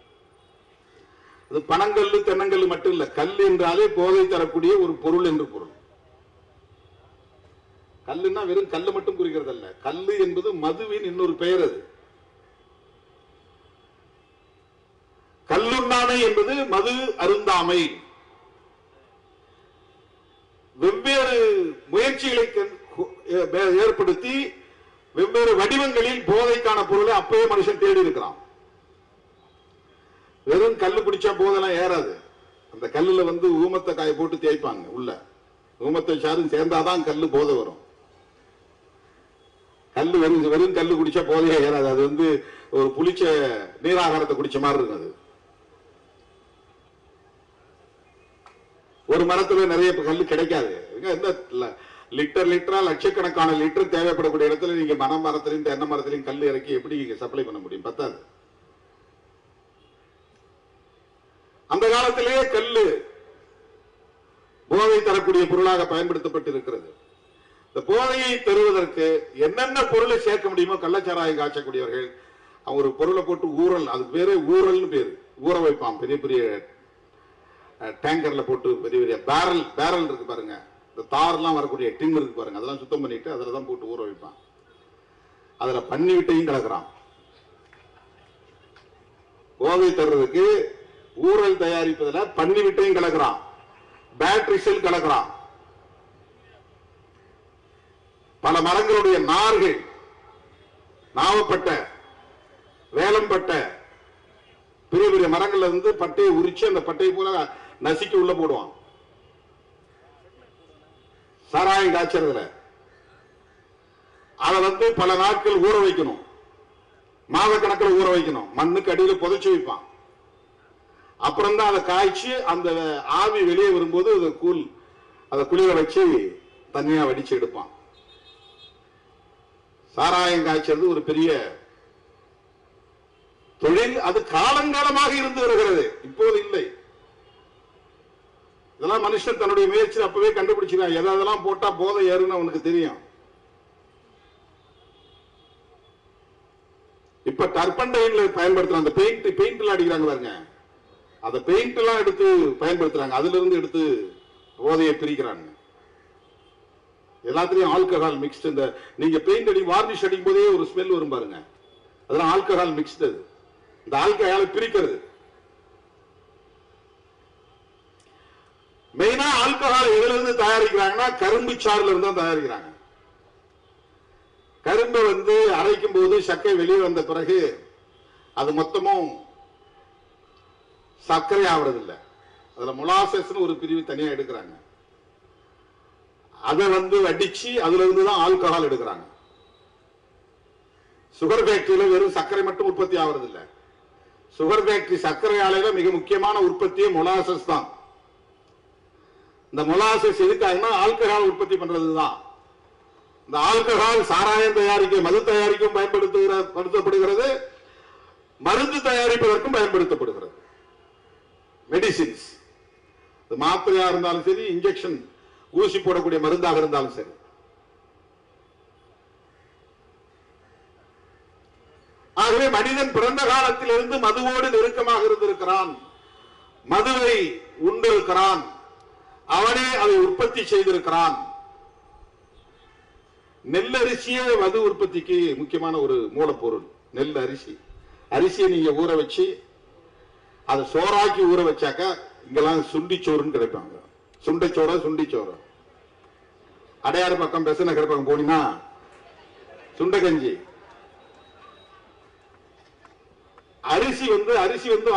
அது பனங்கல்லு தென்னங்கல்லு மட்டும் இல்ல, கல் என்றாலே போதை தரக்கூடிய ஒரு பொருள் என்று பொருள். கல்லுன்னா வெறும் கல்லு மட்டும் குறிக்கிறது அல்ல, கல்லு என்பது மதுவின் இன்னொரு பெயர். அது கல்லுண்ணாமை என்பது மது அருந்தாமை. வெவ்வேறு முயற்சிகளை ஏற்படுத்தி வெவ்வேறு வடிவங்களில் போதைக்கான பொருளை அப்பவே மனுஷன் தேடி இருக்கிறான். வெறும் கல்லு குடிச்சா போதெல்லாம் ஏறாது. அந்த கல்லுல ஊமத்தை காய போட்டு தேய்ப்பாங்க. உள்ள ஊமத்தை சாரும் சேர்ந்தாதான் கல்லு போதை வரும். கல்லு வெறும் கல்லு குடிச்சா போதையே ஏறாது. அது ஒரு புளிச்ச நீராகாரத்தை குடிச்ச மாதிரி இருக்கும். அது ஒரு மரத்துல நிறைய கல்லு கிடைக்காது. லிட்டரா லட்சக்கணக்கான லிட்டர் தேவைப்படக்கூடிய இடத்துல நீங்க மரத்திலையும் தென்னை மரத்திலையும் கல் இறக்கி எப்படி சப்ளை பண்ண முடியும்? பத்தாது. அந்த காலத்திலேயே கல்லு போதை தரக்கூடிய பொருளாக பயன்படுத்தப்பட்டு இருக்கிறது. இந்த போதையை தருவதற்கு என்னென்ன பொருளை சேர்க்க முடியுமோ கள்ளச்சாராயம் காய்ச்சக்கூடியவர்கள் ஒரு பொருளை போட்டு ஊறல், அதுக்கு பேரு ஊறல்னு பேரு, ஊற வைப்பான். பெரிய பெரிய டேங்கர்ல போட்டு பெரிய பெரிய பேரல் இருக்கு பாருங்க, இந்த தார்லாம் வரக்கூடிய டின் இருக்கு பாருங்க, அதெல்லாம் சுத்தம் பண்ணிட்டு அதுலதான் போட்டு ஊற வைப்பான். அதுல பன்னி விட்டையும் கலக்குறான். போதை தர்றதுக்கு ஊரல் தயாரிப்பதில் பன்னி விட்டையும் கலக்குறான், பேட்டரி செல் கலக்குறான். பல மரங்களுடைய நார்கள், நாவப்பட்ட, வேலம்பட்ட, பெரிய பெரிய மரங்கள்ல இருந்து பட்டையை உரிச்சு அந்த பட்டையை போல நசுக்கி உள்ள போடுவான். சாராயம் காய்ச்சறதுல அதை பல நாட்கள் ஊற வைக்கணும், மாத கணக்கில் ஊற வைக்கணும், மண்ணுக்கு அடியில் புதைச்சு வைப்பான். அப்புறம் தான் அதை காய்ச்சி அந்த ஆவி வெளியே வரும்போது அதை குளிர வச்சு தனியா வடிச்சு எடுப்பான். சாராயம் காய்ச்சது ஒரு பெரிய தொழில். அது காலங்காலமாக இருந்து வருகிறது, இப்போது இல்லை. இதெல்லாம் மனுஷன் தன்னுடைய முயற்சி அப்பவே கண்டுபிடிச்சிருக்கான். எதெல்லாம் போட்டா போதை ஏறுன்னு அவனுக்கு தெரியும். இப்ப டர்பண்டைன்ல பயன்படுத்துறாங்க, அந்த பெயிண்ட் அடிக்கிறாங்க பாருங்க, அந்த பெயிண்ட் எல்லாம் எடுத்து பயன்படுத்துறாங்க. அதுல இருந்து எடுத்து போதையை பிரிக்கிறாங்க. எல்லாத்திலையும் ஆல்கஹால் மிக்ஸ்ட். இந்த நீங்க பெயிண்ட் அடி வார்னிஷ் அடிக்கும் போதே ஒரு ஸ்மெல் வரும் பாருங்க, அதெல்லாம் ஆல்கஹால் மிக்ஸ்ட். அது இந்த ஆல்கஹாலை பிரிக்கிறது. மெயினா ஆல்கஹால் எதுல இருந்து தயாரிக்கிறாங்கன்னா கரும்பு சாறுல இருந்து தான் தயாரிக்கிறாங்க. கரும்பு அரைக்கும் போது சக்கரை வெளியே வந்த பிறகு அது மொத்தமும் சர்க்கரை ஆவறதில்லை. அதுல மொலாசஸ் ஒரு பிரிவு தனியா எடுக்கிறாங்க. அதை வடிச்சு அதுல இருந்து தான் ஆல்கஹால் எடுக்கிறாங்க. சுகர் ஃபேக்டரியில வெறும் சர்க்கரை மட்டும் உற்பத்தி ஆவறதில்லை. சுகர் ஃபேக்டரி சர்க்கரை ஆலையில மிக முக்கியமான உற்பத்தியே மொலாசஸ் தான். இந்த மொலாசஸ் எதுக்காகனா ஆல்கஹால் உற்பத்தி பண்றதுதான். இந்த ஆல்கஹால் சாராயம் தயாரிக்க, மது தயாரிக்கும் பயன்படுத்தப்படுகிறது, மருந்து தயாரிப்பதற்கும் பயன்படுத்தப்படுகிறது. மெடிசின்ஸ், மாத்திரையா இருந்தாலும் சரி, இன்ஜெக்ஷன் ஊசி போடக்கூடிய மருந்தாக இருந்தாலும் சரி. ஆகவே மனிதன் பிறந்த காலத்திலிருந்து மதுவோடு நெருக்கமாக இருந்திருக்கிறான், மதுவை உண்டிருக்கிறான், அவனே அதை உற்பத்தி செய்திருக்கிறான். நெல்லரிசியே மது உற்பத்திக்கு முக்கியமான ஒரு மூலப்பொருள். நெல் அரிசி, அரிசியை நீங்க ஊற வச்சு அதை சோறாக்கி ஊற வச்சாக்க இங்கெல்லாம் சுண்டிச்சோறுன்னு கிடைப்பாங்க. சுண்டைச்சோற, சுண்டிச்சோறு. அடையாறு பக்கம், பெசநகர் பக்கம் போனீங்கன்னா சுண்டகஞ்சி. அரிசி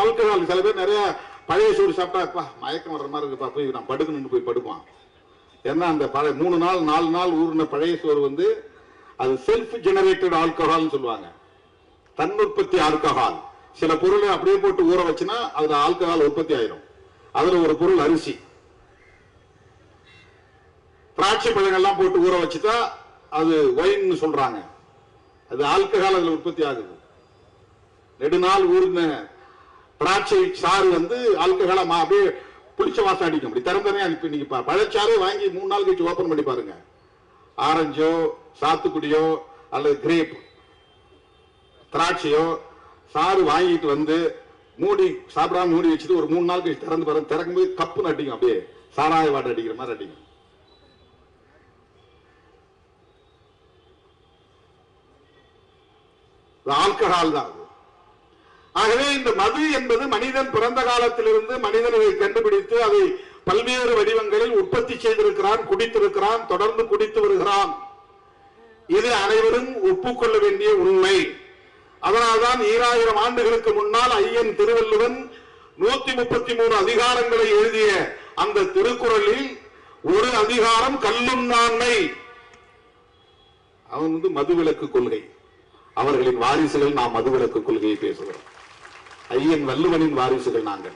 ஆல்கஹால். சில பேர் நிறைய பழைய சோறு சாப்பிட்டா மயக்கம் வர்ற மாதிரி இருக்குப்பா, போய் நான் படுக்கணும்னு போய் படுப்பான். ஏன்னா அந்த 3 நாள் 4 நாள் ஊறின பழைய சோறு அது செல்ஃப் ஜெனரேட்டட் ஆல்கஹால் சொல்லுவாங்க, தன்னுற்பத்தி ஆல்கஹால். சில பொருளை அப்படியே போட்டு ஊற வச்சுன்னா அதுல ஆல்கஹால் உற்பத்தி ஆயிரும். அதுல ஒரு பொருள் அரிசி. திராட்சை பழங்கள்லாம் போட்டு ஊற வச்சுட்டா அது ஒயின் சொல்றாங்க. அது ஆல்கஹால் அதுல உற்பத்தி ஆகுது. நெடுநாள் ஊர்ன திராட்சை சாறு வந்து ஆல்கஹாலா அப்படியே புளிச்ச வாசம் அடிக்கும். அப்படி திறந்தனே அனுப்பி நீங்க பழச்சாறு வாங்கி 3 நாள் கழிச்சு ஓபன் பண்ணி பாருங்க. ஆரஞ்சோ சாத்துக்குடியோ அல்லது கிரேப் திராட்சையோ சாறு வாங்கிட்டு வந்து மூடி சாப்பிடாம மூடி வச்சுட்டு ஒரு 3 நாள் கழிச்சு திறந்து பாருங்க. திறக்கும்போது கப்புன்னு அடிக்கும். அப்படியே சாராய வாட்டை அடிக்கிற மாதிரி அடிக்கும். ஆல்கஹால் தான். ஆகவே இந்த மது என்பது மனிதன் பிறந்த காலத்திலிருந்து மனிதன் இதை கண்டுபிடித்து அதை பல்வேறு வடிவங்களில் உற்பத்தி செய்திருக்கிறான், குடித்திருக்கிறான், தொடர்ந்து குடித்து வருகிறான். இது அனைவரும் ஒப்புக்கொள்ள வேண்டிய உண்மை. அதனால்தான் 2000 ஆண்டுகளுக்கு முன்னால் ஐயன் திருவள்ளுவன் 133 அதிகாரங்களை எழுதிய அந்த திருக்குறளில் ஒரு அதிகாரம் கல்லும் நான்மை. அவன் வந்து மதுவிலக்கு கொள்கை. அவர்களின் வாரிசுகள் நாம் மதுவிலக்கு கொள்கையை பேசுகிறோம். ஐயன் வள்ளுவனின் வாரிசுகள் நாங்கள்.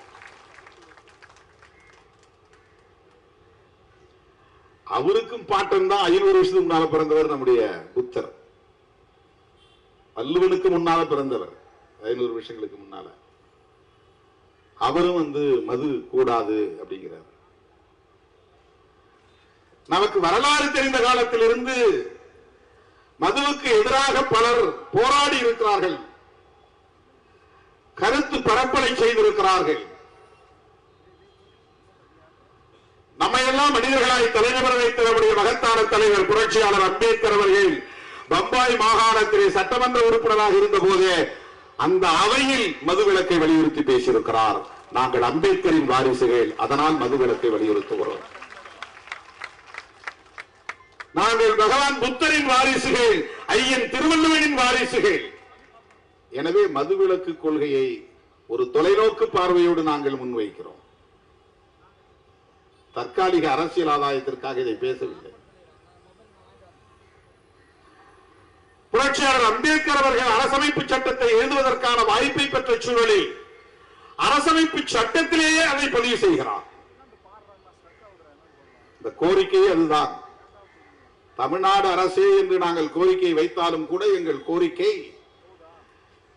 அவருக்கும் பாட்டன் தான் 500 வருஷத்துக்கு முன்னால பிறந்தவர் நம்முடைய புத்தர். வள்ளுவனுக்கு முன்னால பிறந்தவர் 500 வருஷங்களுக்கு முன்னால. அவரும் வந்து மது கூடாது அப்படிங்கிறார். நமக்கு வரலாறு தெரிந்த காலத்திலிருந்து மதுவுக்கு எதிராக பலர் போராடி இருக்கிறார்கள், கருத்து பரப்பலை செய்திருக்கிறார்கள். நம்மையெல்லாம் மனிதர்களாய் தலைநகர் வைத்த நம்முடைய மகத்தான தலைவர் புரட்சியாளர் அம்பேத்கர் அவர்கள் பம்பாய் மாகாணத்திலே சட்டமன்ற உறுப்பினராக இருந்த போதே அந்த அவையில் மதுவிலக்கை வலியுறுத்தி பேசியிருக்கிறார். நாங்கள் அம்பேத்கரின் வாரிசுகள், அதனால் மதுவிலக்கை வலியுறுத்துகிறோம். நாங்கள் பகவான் புத்தரின் வாரிசுகள், ஐயன் திருவள்ளுவனின் வாரிசுகள். எனவே மதுவிலக்கு கொள்கையை ஒரு தொலைநோக்கு பார்வையோடு நாங்கள் முன்வைக்கிறோம். தற்காலிக அரசியல் ஆதாயத்திற்காக இதை பேசவில்லை. புரட்சியாளர் அம்பேத்கர் அவர்கள் அரசமைப்பு சட்டத்தை எழுதுவதற்கான வாய்ப்பை பெற்ற சூழலில் அரசமைப்பு சட்டத்திலேயே அதை பதிவு செய்கிறார். இந்த கோரிக்கையே அதுதான். தமிழ்நாடு அரசே என்று நாங்கள் கோரிக்கை வைத்தாலும் கூட எங்கள் கோரிக்கை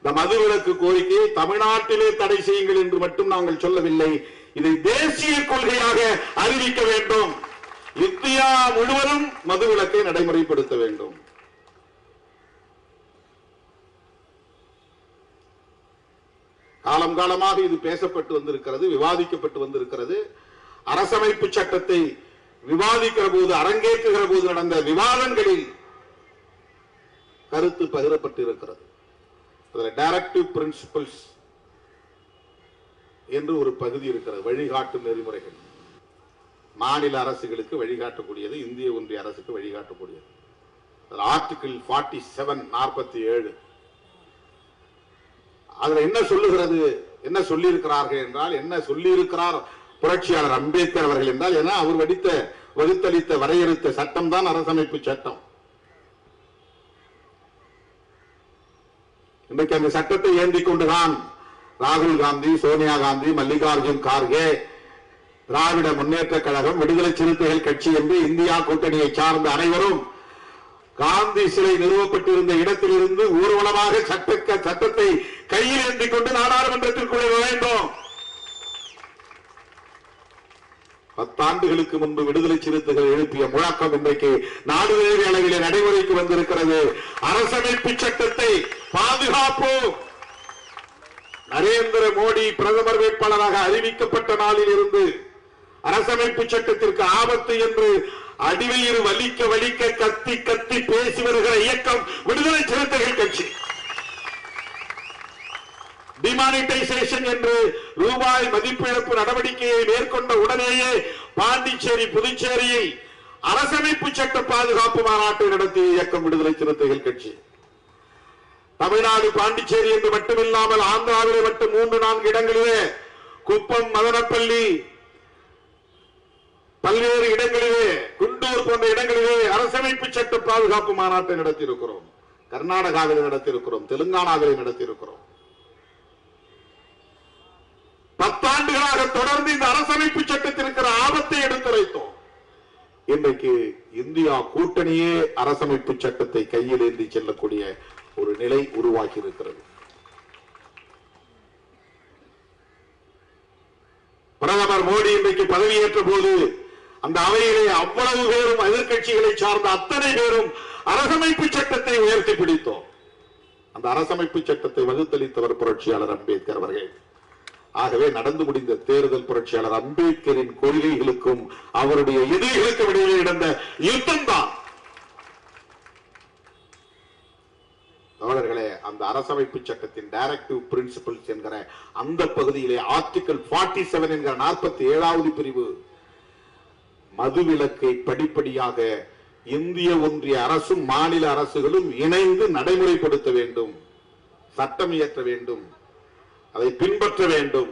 இந்த மதுவிலக்கு கோரிக்கையை தமிழ்நாட்டிலே தடை செய்யுங்கள் என்று மட்டும் நாங்கள் சொல்லவில்லை. இதை தேசிய கொள்கையாக அறிவிக்க வேண்டும். இந்தியா முழுவதும் மதுவிலக்கை நடைமுறைப்படுத்த வேண்டும். காலம் காலமாக இது பேசப்பட்டு வந்திருக்கிறது, விவாதிக்கப்பட்டு வந்திருக்கிறது. அரசமைப்பு சட்டத்தை விவாதிக்கிற போது, அரங்கேற்றுகிற போது நடந்த விவாதங்களில் கருத்து பகிரப்பட்டிருக்கிறது. டைரக்டிவ் பிரின்சிபல்ஸ் என்று ஒரு பகுதி இருக்கிறது, வழிகாட்டும் நெறிமுறைகள். மாநில அரசுகளுக்கு வழிகாட்டக்கூடியது, இந்திய ஒன்றிய அரசுக்கு வழிகாட்டக்கூடியது. ஆர்டிகிள் 47 47 அதுல என்ன சொல்லுகிறது, என்ன சொல்லி இருக்கிறார்கள் என்றால், என்ன சொல்லி இருக்கிறார் புரட்சியாளர் அம்பேத்கர் அவர்கள் என்றால், ஏன்னா அவர் வகுத்தளித்த வரையறுத்த சட்டம் தான் அரசமைப்பு சட்டம். இன்றைக்கு அந்த சட்டத்தை ஏந்திக் கொண்டுதான் ராகுல் காந்தி, சோனியா காந்தி, மல்லிகார்ஜுன் கார்கே, திராவிட முன்னேற்ற கழகம், விடுதலை சிறுத்தைகள் கட்சி என்று இந்தியா கூட்டணியை சார்ந்த அனைவரும் காந்தி சிலை நிறுவப்பட்டிருந்த இடத்திலிருந்து ஊர்வலமாக சட்டத்தை கையில் ஏந்திக் கொண்டு நாடாளுமன்றத்திற்குள்ளே வேண்டும். 10 ஆண்டுகளுக்கு முன்பு விடுதலை சிறுத்தைகள் எழுப்பிய முழக்கம் இன்றைக்கு நாடு வேறு அளவிலே நடைமுறைக்கு வந்திருக்கிறது. அரசமைப்பு சட்டத்தை பாதுகாப்போம். நரேந்திர மோடி பிரதமர் வேட்பாளராக அறிவிக்கப்பட்ட நாளில் இருந்து அரசமைப்பு சட்டத்திற்கு ஆபத்து என்று அடிவயிறு வலிக்க வலிக்க கத்தி கத்தி பேசி வருகிற இயக்கம் விடுதலை சிறுத்தைகள் கட்சி. டிமானிட்டைசேஷன் என்று ரூபாய் மதிப்பிழப்பு நடவடிக்கையை மேற்கொண்ட உடனேயே பாண்டிச்சேரி, புதுச்சேரியில் அரசமைப்பு சட்ட பாதுகாப்பு மாநாட்டை நடத்திய இயக்கம் விடுதலை சிறுத்தைகள் கட்சி. தமிழ்நாடு பாண்டிச்சேரி என்று மட்டுமில்லாமல் ஆந்திராவிலே மட்டும் 3-4 இடங்களிலே, குப்பம், மதனப்பள்ளி, பல்வேறு இடங்களிலே, குண்டூர் போன்ற இடங்களிலே அரசமைப்பு சட்ட பாதுகாப்பு மாநாட்டை நடத்தியிருக்கிறோம். கர்நாடகாவில் நடத்தியிருக்கிறோம், தெலுங்கானாவில் நடத்தியிருக்கிறோம். 10 ஆண்டுகளாக தொடர்ந்து இந்த அரசமைப்பு சட்டத்திற்கு ஆபத்தை எடுத்துரைத்தோம். இன்றைக்கு இந்தியா கூட்டணியே அரசமைப்பு சட்டத்தை கையில் ஏந்தி செல்லக்கூடிய ஒரு நிலை உருவாகி இருக்கிறது. பிரதமர் மோடி இன்றைக்கு பதவியேற்ற போது அந்த அவையிலே அவ்வளவு பேரும் எதிர்கட்சிகளை சார்ந்த அத்தனை பேரும் அரசமைப்பு சட்டத்தை உயர்த்தி பிடித்தோம். அந்த அரசமைப்பு சட்டத்தை வகுத்தளித்தவர் புரட்சியாளர் அம்பேத்கர் அவர்கள். ஆகவே நடந்து முடிந்த தேர்தல் புரட்சியாளர் அம்பேத்கரின் கொள்கைகளுக்கும் அவருடைய எதிரிகளுக்கும் இடையே நடந்த யுத்தம் தான். தோழர்களே, அந்த அரசமைப்பு சட்டத்தின் டைரக்டிவ் பிரின்சிபிள்ஸ் என்கிற அந்த பகுதியிலே ஆர்டிகல் 47 என்கிற 47வது பிரிவு மதுவிலக்கை படிப்படியாக இந்திய ஒன்றிய அரசும் மாநில அரசுகளும் இணைந்து நடைமுறைப்படுத்த வேண்டும், சட்டம் இயற்ற வேண்டும், அதை பின்பற்ற வேண்டும்.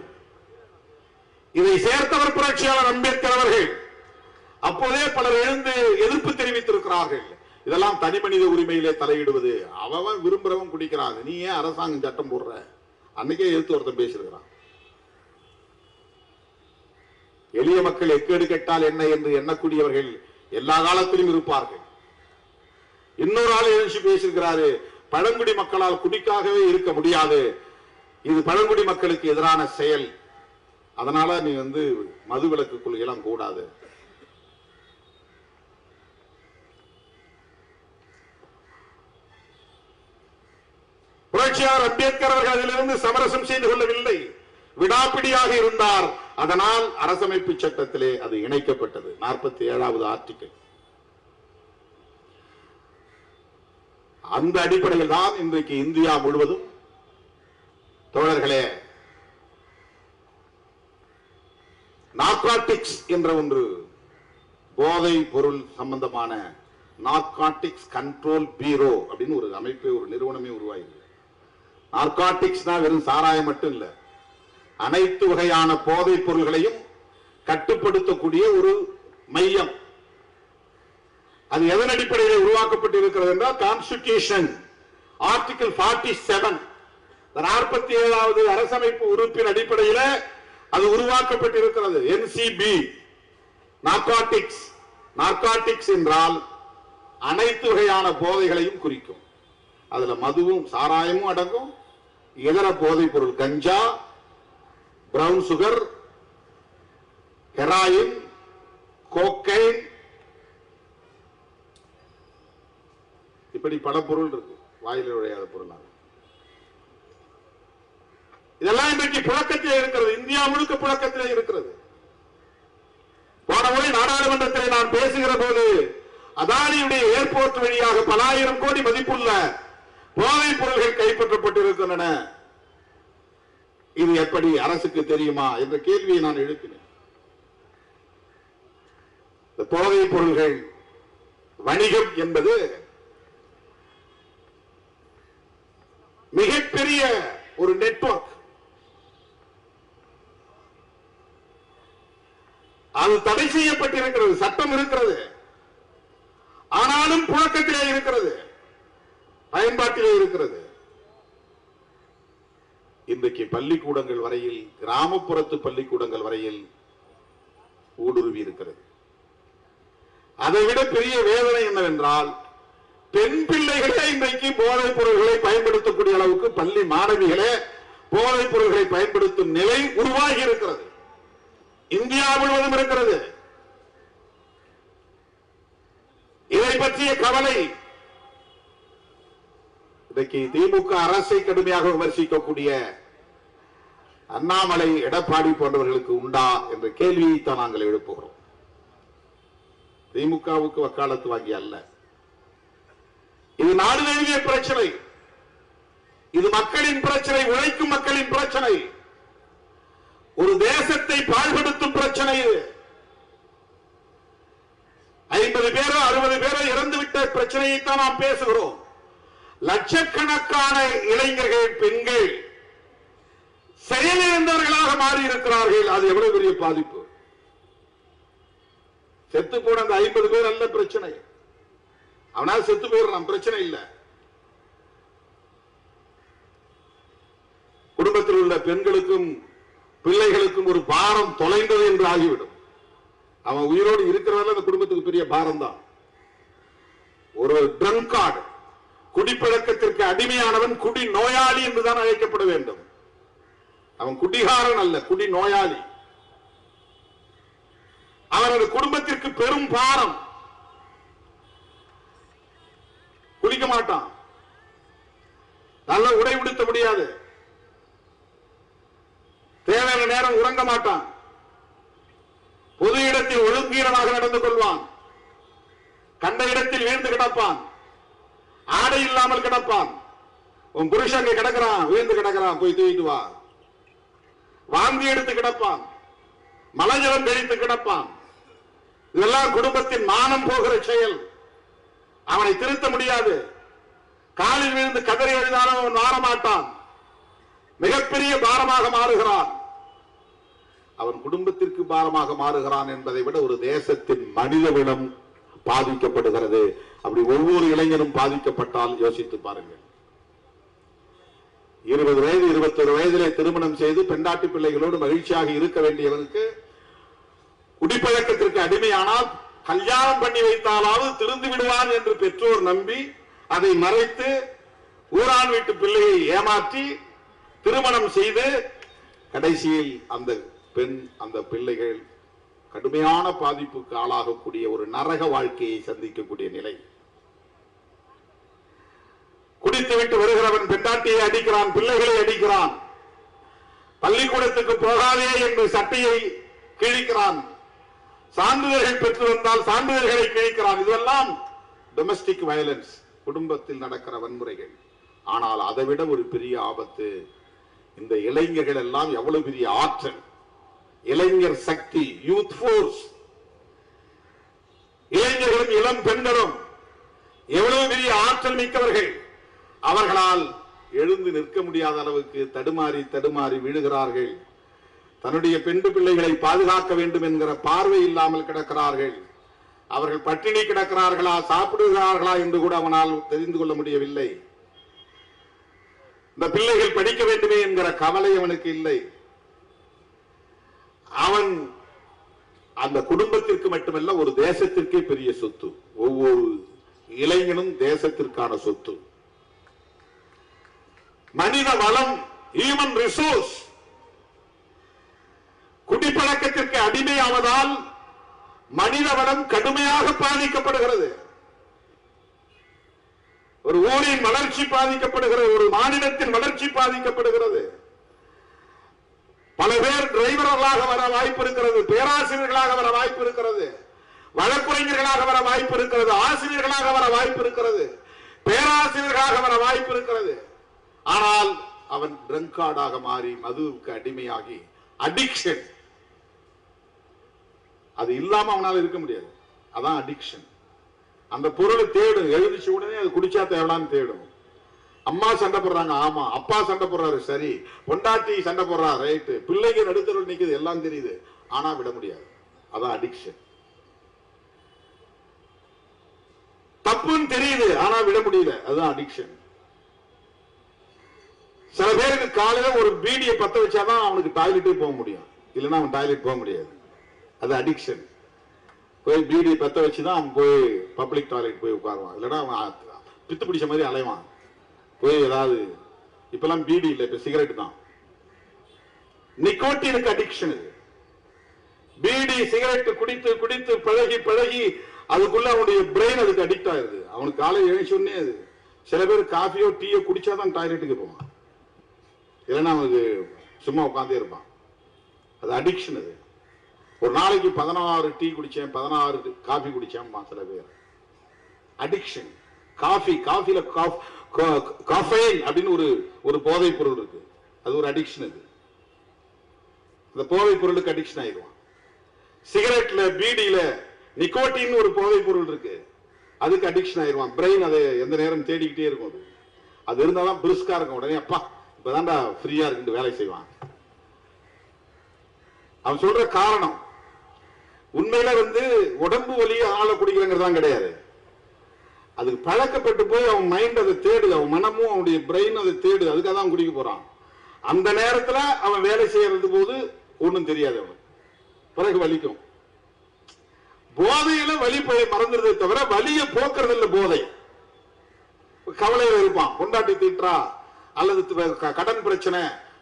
இதை சேர்த்தவர் புரட்சியாளர் அம்பேத்கர் அவர்கள். அப்போதே பலர் எழுந்து எதிர்ப்பு தெரிவித்திருக்கிறார்கள். இதெல்லாம் தனி மனித உரிமையிலே தலையிடுவது, அவன் விரும்புறவன் குடிக்கிறாங்க, நீ ஏன் அரசாங்கம் சட்டம் போடுற? அன்னைக்கே எதிர்த்து ஒருத்தன் பேசியிருக்கிறான். எளிய மக்கள் எக்கேடு கெட்டால் என்ன என்று எண்ணக்கூடியவர்கள் எல்லா காலத்திலும் இருப்பார்கள். இன்னொரு ஆள் எழுச்சி பேசியிருக்கிறாரு, பழங்குடி மக்களால் குடிக்காகவே இருக்க முடியாது, இது பழங்குடி மக்களுக்கு எதிரான செயல், அதனால நீ மதுவிலக்கு கொள்கையெல்லாம் கூடாது. புரட்சியாளர் அம்பேத்கர் அவர்கள் அதிலிருந்து சமரசம் செய்து கொள்ளவில்லை, விடாப்பிடியாக இருந்தார். அதனால் அரசமைப்பு சட்டத்திலே அது இணைக்கப்பட்டது. 47வது ஆர்டிகிள். அந்த அடிப்படையில் தான் இன்றைக்கு இந்தியா முழுவதும் தோழர்களே நார்காட்டிக்ஸ் என்ற ஒன்று, போதை பொருள் சம்பந்தமான நார்காட்டிக்ஸ் கண்ட்ரோல் பீரோ அப்படின்னு ஒரு அமைப்பை, ஒரு நிறுவனமே உருவாயிருக்கு. நார்காட்டிக்ஸ் வெறும் சாராயம் மட்டும் இல்ல, அனைத்து வகையான போதைப் பொருள்களையும் கட்டுப்படுத்தக்கூடிய ஒரு மையம். அது எதன் அடிப்படையில் உருவாக்கப்பட்டிருக்கிறது என்றால் கான்ஸ்டிடியூஷன் ஆர்டிகல் 47 47வது அரசமைப்பு உறுப்பின் அடிப்படையில் அது உருவாக்கப்பட்டிருக்கிறது. NCB narcotics. நார்காட்டிக்ஸ் என்றால் அனைத்து வகையான போதைகளையும் குறிக்கும். அதுல மதுவும் சாராயமும் அடங்கும், இதர போதைப் பொருள் கஞ்சா, பிரவுன் சுகர், ஹெராயின், கோக்கைன், இப்படி பல பொருள் இருக்கு, வாயில நுழையாத பொருள். இதெல்லாம் இன்றைக்கு புழக்கத்திலே இருக்கிறது, இந்தியா முழுக்க புழக்கத்திலே இருக்கிறது. போன முறை நாடாளுமன்றத்தில் நான் பேசுகிற போது அதானியுடைய ஏர்போர்ட் வழியாக பல ஆயிரம் கோடி மதிப்புள்ள போதைப் பொருள்கள் கைப்பற்றப்பட்டிருக்கின்றன. இது எப்படி அரசுக்கு தெரியுமா என்ற கேள்வியை நான் எழுப்பினேன். போதைப் பொருள்கள் வணிகம் என்பது மிகப்பெரிய ஒரு நெட்வொர்க். அது தடை செய்யப்பட்டிருக்கிறது, சட்டம் இருக்கிறது, ஆனாலும் புழக்கத்திலே இருக்கிறது, பயன்பாட்டிலே இருக்கிறது. இன்றைக்கு பள்ளிக்கூடங்கள் வரையில், கிராமப்புறத்து பள்ளிக்கூடங்கள் வரையில் ஊடுருவி இருக்கிறது. அதைவிட பெரிய வேதனை என்னவென்றால், பெண் பிள்ளைகளே இன்றைக்கு போதைப் பொருள்களை பயன்படுத்தக்கூடிய அளவுக்கு பள்ளி மாணவிகளே போதைப் பொருள்களை பயன்படுத்தும் நிலை உருவாகி இருக்கிறது. இந்தியா முழுவதும் இருக்கிறது. இதை பற்றிய கவலை இன்றைக்கு திமுக அரசை கடுமையாக விமர்சிக்கக்கூடிய அண்ணாமலை, எடப்பாடி போன்றவர்களுக்கு உண்டா என்ற கேள்வியைத்தான் நாங்கள் எழுப்புகிறோம். திமுகவுக்கு வக்காலத்து வாங்கி அல்ல, இது நாடு தழுவிய பிரச்சனை, இது மக்களின் பிரச்சனை, உழைக்கும் மக்களின் பிரச்சனை, ஒரு தேசத்தை பாழ்படுத்தும் பிரச்சனை. இது 50 பேரோ 60 பேரோ இறந்துவிட்ட பிரச்சனையைத்தான் நாம் பேசுகிறோம். லட்சக்கணக்கான இளைஞர்கள், பெண்கள் செயலிழந்தவர்களாக மாறி இருக்கிறார்கள். அது எவ்வளவு பெரிய பாதிப்பு. செத்து போன அந்த 50 பேர் அல்ல பிரச்சனை, அவனால் செத்து போயிடுறான், பிரச்சனை இல்லை. குடும்பத்தில் உள்ள பெண்களுக்கும் பிள்ளைகளுக்கும் ஒரு பாரம் தொலைந்தது என்று ஆகிவிடும். அவன் உயிரோடு இருக்கிறதால அந்த குடும்பத்துக்கு பெரிய பாரம் தான். ஒரு ட்ரங்கார்டு, குடிப்பழக்கத்திற்கு அடிமையானவன் குடி நோயாளி என்றுதான் அழைக்கப்பட வேண்டும். அவன் குடிகாரன் அல்ல, குடி நோயாளி. அவனது குடும்பத்திற்கு பெரும் பாரம். குளிக்க மாட்டான், நல்ல உடை உடுத்த முடியாது, தேவையான நேரம் உறங்க மாட்டான், பொது இடத்தில் ஒழுங்கீனமாக நடந்து கொள்வான், கண்ட இடத்தில் வீழ்ந்து கிடப்பான், ஆடை இல்லாமல் கிடப்பான். உன் புருஷன் அங்கே கிடக்கிறான், வீழ்ந்து கிடக்கிறான், போய் தூக்கிட்டு வா. வாந்தி எடுத்து கிடப்பான், மலஜலம் கழித்து கிடப்பான். இதெல்லாம் குடும்பத்தின் மானம் போகிற செயல். அவனை திருத்த முடியாது. காலில் விழுந்து கதறி எழுதாலும் அவன் மாறமாட்டான். மிகப்பெரிய பாரமாக மாறுகிறான். அவன் குடும்பத்திற்கு பாரமாக மாறுகிறான் என்பதை விட ஒரு தேசத்தின் மனிதவிடம் பாதிக்கப்படுகிறது. அப்படி ஒவ்வொரு இளைஞரும் பாதிக்கப்பட்டால் யோசித்து பாருங்கள். 20 வயது 21 வயதிலே திருமணம் செய்து பெண்டாட்டி பிள்ளைகளோடு மகிழ்ச்சியாக இருக்க வேண்டியவனுக்கு குடிப்பழக்கத்திற்கு அடிமையானால் கல்யாணம் பண்ணி வைத்தாலாவது திருந்து விடுவான் என்று பெற்றோர் நம்பி அதை மறைத்து ஊரான் வீட்டு பிள்ளையை ஏமாற்றி திருமணம் செய்து கடைசியில் அந்த பெண் அந்த பிள்ளைகள் கடுமையான பாதிப்புக்கு ஆளாகக்கூடிய ஒரு நரக வாழ்க்கையை சந்திக்கக்கூடிய நிலை. குடித்துவிட்டு வருகிறவன் பெண்டாட்டியை அடிக்கிறான், பிள்ளைகளை அடிக்கிறான், பள்ளிக்கூடத்துக்கு போகாதே என்று சட்டையை கிழிக்கிறான், சான்றிதழ்கள் பெற்று வந்தால் சான்றிதழ்களை கிழிக்கிறான். இதெல்லாம் டொமஸ்டிக் வயலன்ஸ், குடும்பத்தில் நடக்கிற வன்முறைகள். ஆனால் அதை விட ஒரு பெரிய ஆபத்து, இந்த இளைஞர்கள் எல்லாம் எவ்வளவு பெரிய ஆற்றல், இளைஞர் சக்தி, யூத் போர்ஸ். இளைஞர்களும் இளம் பெண்களும் எவ்வளவு பெரிய ஆற்றல் மிக்கவர்கள். அவர்களால் எழுந்து நிற்க முடியாத அளவுக்கு தடுமாறி தடுமாறி விழுகிறார்கள். தன்னுடைய பெண் பிள்ளைகளை பாதுகாக்க வேண்டும் என்கிற பார்வை இல்லாமல் கிடக்கிறார்கள். அவர்கள் பட்டினி கிடக்கிறார்களா, சாப்பிடுகிறார்களா என்று கூட அவனால் தெரிந்து கொள்ள முடியவில்லை. இந்த பிள்ளைகள் படிக்க வேண்டுமே என்கிற கவலை அவனுக்கு இல்லை. அவன் அந்த குடும்பத்திற்கு மட்டுமல்ல, ஒரு தேசத்திற்கே பெரிய சொத்து. ஒவ்வொரு இளைஞனும் தேசத்திற்கான சொத்து. மனித வளம், ஹியூமன் ரிசோர்ஸ். குடிப்பழக்கத்திற்கு அடிமையாவதால் மனித வளம் கடுமையாக பாதிக்கப்படுகிறது. ஒரு ஊரின் வளர்ச்சி பாதிக்கப்படுகிறது, ஒரு மாநிலத்தின் வளர்ச்சி பாதிக்கப்படுகிறது. பல பேர் டிரைவர்களாக வர வாய்ப்பு இருக்கிறது, பேராசிரியர்களாக வர வாய்ப்பு இருக்கிறது, வழக்குரைஞர்களாக வர வாய்ப்பு இருக்கிறது, ஆசிரியர்களாக வர வாய்ப்பு இருக்கிறது, பேராசிரியர்களாக வர வாய்ப்பு இருக்கிறது. ஆனால் அவன் ட்ரங்கார்டாக மாறி மதுவுக்கு அடிமையாகி, அடிக்ஷன். அது இல்லாம அவனால் இருக்க முடியாது. அதான் அடிக்ஷன். அந்த பொருளை தேடும், எழுதிச்சு உடனே அது குடிச்சா தேவலான்னு தேடும். அம்மா சண்டை போடுறாங்க, ஆமா. அப்பா சண்டை போடுறாரு, சரி. பொண்டாட்டி சண்டை போடுறா, ரைட்டு. பிள்ளைங்க நடுத்தருள் நிக்குது, எல்லாம் தெரியுது, ஆனா விட முடியாது. அதான் அடிக்ஷன். தப்புன்னு தெரியுது, ஆனா விட முடியல, அதுதான் அடிக்ஷன். சில பேருக்கு காலையில ஒரு பீடியை பத்த வச்சாதான் அவனுக்கு டாய்லெட்டே போக முடியும், இல்லைன்னா அவன் டாய்லெட் போக முடியாது. அது அடிக்ஷன். போய் பீடி பத்த வச்சுதான் அவன் போய் பப்ளிக் டாய்லெட் போய் உட்காருவான், இல்லைன்னா அவன் பித்து பிடிச்ச மாதிரி அலைவான். போய் ஏதாவது, இப்பெல்லாம் பீடி இல்லை, இப்ப சிகரெட் தான். நிக்கோட்டினுக்கு அடிக்ஷன். பீடி சிகரெட் குடித்து குடித்து பழகி பழகி அதுக்குள்ள அவனுடைய பிரெயின் அதுக்கு அடிக்ட் ஆயிருது. அவனுக்கு காலையில் எழுச்சோடனே அது. சில பேர் காஃபியோ டீயோ குடிச்சாதான் டாய்லெட்டுக்கு போவான், இல்லைன்னா அவனுக்கு சும்மா உட்காந்தே இருப்பான். அது அடிக்ஷன். அது ஒரு நாளைக்கு 16 டீ குடிச்சேன், 16 காஃபி குடிச்சேன் சில பேர். அடிக்ஷன். காஃபில காஃபைன் அப்படின்னு ஒரு போதை பொருள் இருக்கு, அது ஒரு அடிக்ஷன். அது அந்த போதை பொருளுக்கு அடிக்ஷன் ஆயிடுவான். சிகரெட்ல பீடியில நிக்கோட்டின் ஒரு போதை பொருள் இருக்கு, அதுக்கு அடிக்ஷன் ஆயிடுவான். பிரெயின் அதை எந்த நேரம் தேடிக்கிட்டே இருக்கும். அது இருந்தாலும் பிரிஸ்கா இருக்கும். உடனே அப்பா இப்பதான்டா ஃப்ரீயா இருக்கு வேலை செய்வான். அவன் சொல்ற காரணம் உண்மையில உடம்பு வலியை ஆள குடிக்கிறங்கிறதான் கிடையாது. அதுக்கு பழக்கப்பட்டு போய் அவன் மைண்ட் அதை தேடுது, அவன் மனமும் அவனுடைய பிரெயின் அதை தேடுது, அதுக்காக தான் குடிக்க போறான். அந்த நேரத்தில் அவன் வேலை செய்யறது போது ஒன்றும் தெரியாது, அவன் பிறகு வலிக்கும். போதையில வலி போய் மறந்துடுறதை தவிர வலியை போக்குறது இல்ல. போதை கவலையில இருப்பான், கொண்டாட்டி தீட்டா அல்லது கடன் பிரச்சனை,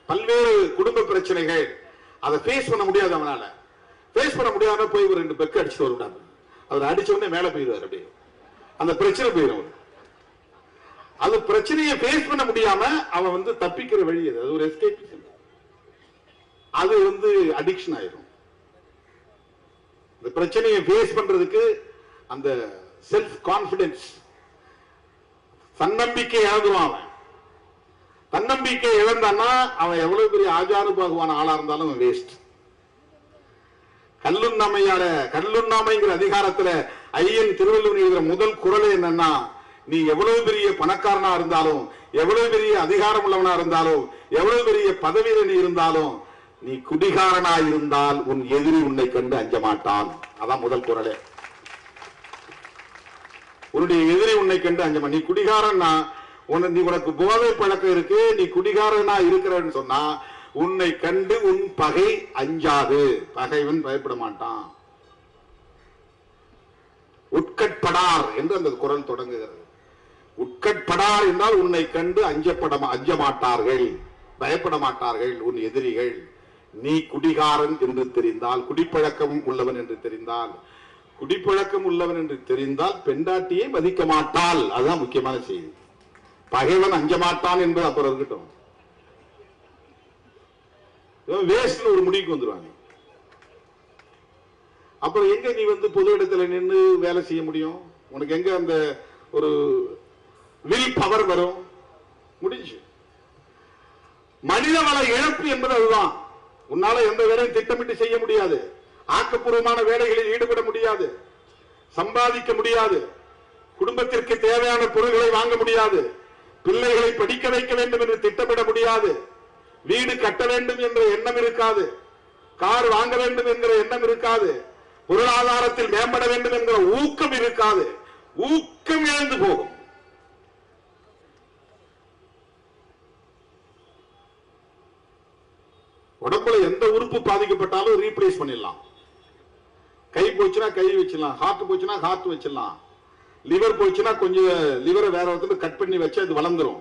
பல்வேறு குடும்ப பிரச்சனைகள், அதை ஃபேஸ் பண்ண முடியாது. அவனால ஃபேஸ் பண்ண முடியாம போய் ஒரு 2 பெக்கு அடிச்சுட்டு வருவாங்க. அவர் அடிச்ச உடனே மேல போயிடுவார். அப்படியே அந்த பிரச்சனை போயிடும். அது பிரச்சனையை ஃபேஸ் பண்ண முடியாம அவன் வந்து தப்பிக்கிற வழி அது ஒரு எஸ்கேபிசம். அது வந்து அடிக்ஷன் ஆயிடும். இந்த பிரச்சனையை ஃபேஸ் பண்றதுக்கு அந்த செல்ஃப் கான்பிடன்ஸ், தன்னம்பிக்கை இழந்துவான். அவன் தன்னம்பிக்கை இழந்தான்னா அவன் எவ்வளவு பெரிய ஆஜானுபாகுவான ஆளா இருந்தாலும் அவன் வேஸ்ட். கல்லுண்ணாமைங்கிற அதிகாரத்துல ஐயன் திருவள்ளுவர் எழுதுற முதல் குறளே என்னன்னா, நீ எவ்வளவு பெரிய பணக்காரனா இருந்தாலும், எவ்வளவு பெரிய அதிகாரம் உள்ளவனா இருந்தாலும், எவ்வளவு பெரிய பதவியில நீ இருந்தாலும், நீ குடிகாரனா இருந்தால் உன் எதிரி உன்னை கண்டு அஞ்ச மாட்டான். அதான் முதல் குறளே. உன்னுடைய எதிரி உன்னை கண்டு அஞ்சமா. நீ குடிகாரன்னா நீ உனக்கு போதை பழக்கம் இருக்கு, நீ குடிகாரனா இருக்கிறன்னு சொன்னா உன்னை கண்டு உன் பகை அஞ்சாது. பகைவன் பயப்பட மாட்டான். உட்கட்படார் என்று அந்த குறள் தொடங்குகிறது. உட்கட்படார் என்றால் உன்னை கண்டு அஞ்ச மாட்டார்கள், பயப்பட மாட்டார்கள் உன் எதிரிகள். நீ குடிகாரன் என்று தெரிந்தால், குடிப்பழக்கம் உள்ளவன் என்று தெரிந்தால், குடிப்பழக்கம் உள்ளவன் என்று தெரிந்தால் பெண்டாட்டியை மதிக்க மாட்டாள். அதுதான் முக்கியமான செய்தி. பகைவன் அஞ்ச மாட்டான் என்பது அப்புறம் இருக்கட்டும். வேஸ்ட்னு ஒரு முடிவுக்கு வந்துருவாங்க. அப்புறம் எங்க நீ வந்து பொது இடத்துல நின்று வேலை செய்ய முடியும்? உனக்கு எங்க அந்த ஒரு வில் பவர் வரும்? முடிஞ்சு. மனிதவள இழப்பு என்பது அதுதான். உன்னால எந்த வேலையும் திட்டமிட்டு செய்ய முடியாது, ஆக்கப்பூர்வமான வேலைகளில் ஈடுபட முடியாது, சம்பாதிக்க முடியாது, குடும்பத்திற்கு தேவையான பொருட்களை வாங்க முடியாது, பிள்ளைகளை படிக்க வைக்க வேண்டும் என்று திட்டமிட முடியாது, வீடு கட்ட வேண்டும் என்ற எண்ணம் இருக்காது, கார் வாங்க வேண்டும் என்கிற எண்ணம் இருக்காது, பொருளாதாரத்தில் மேம்பட வேண்டும் என்கிற ஊக்கம் இருக்காது. ஊக்கம் இழந்து போகும். உடம்புல எந்த உறுப்பு பாதிக்கப்பட்டாலும் ரீப்ளேஸ் பண்ணிடலாம். கை போச்சுன்னா கை வச்சிடலாம், ஹார்ட் போச்சுன்னா ஹார்ட் வச்சிடலாம், லிவர் போச்சுன்னா கொஞ்சம் லிவரை வேற ஒருத்தர் கட் பண்ணி வச்சு அது வளர்ந்துரும்.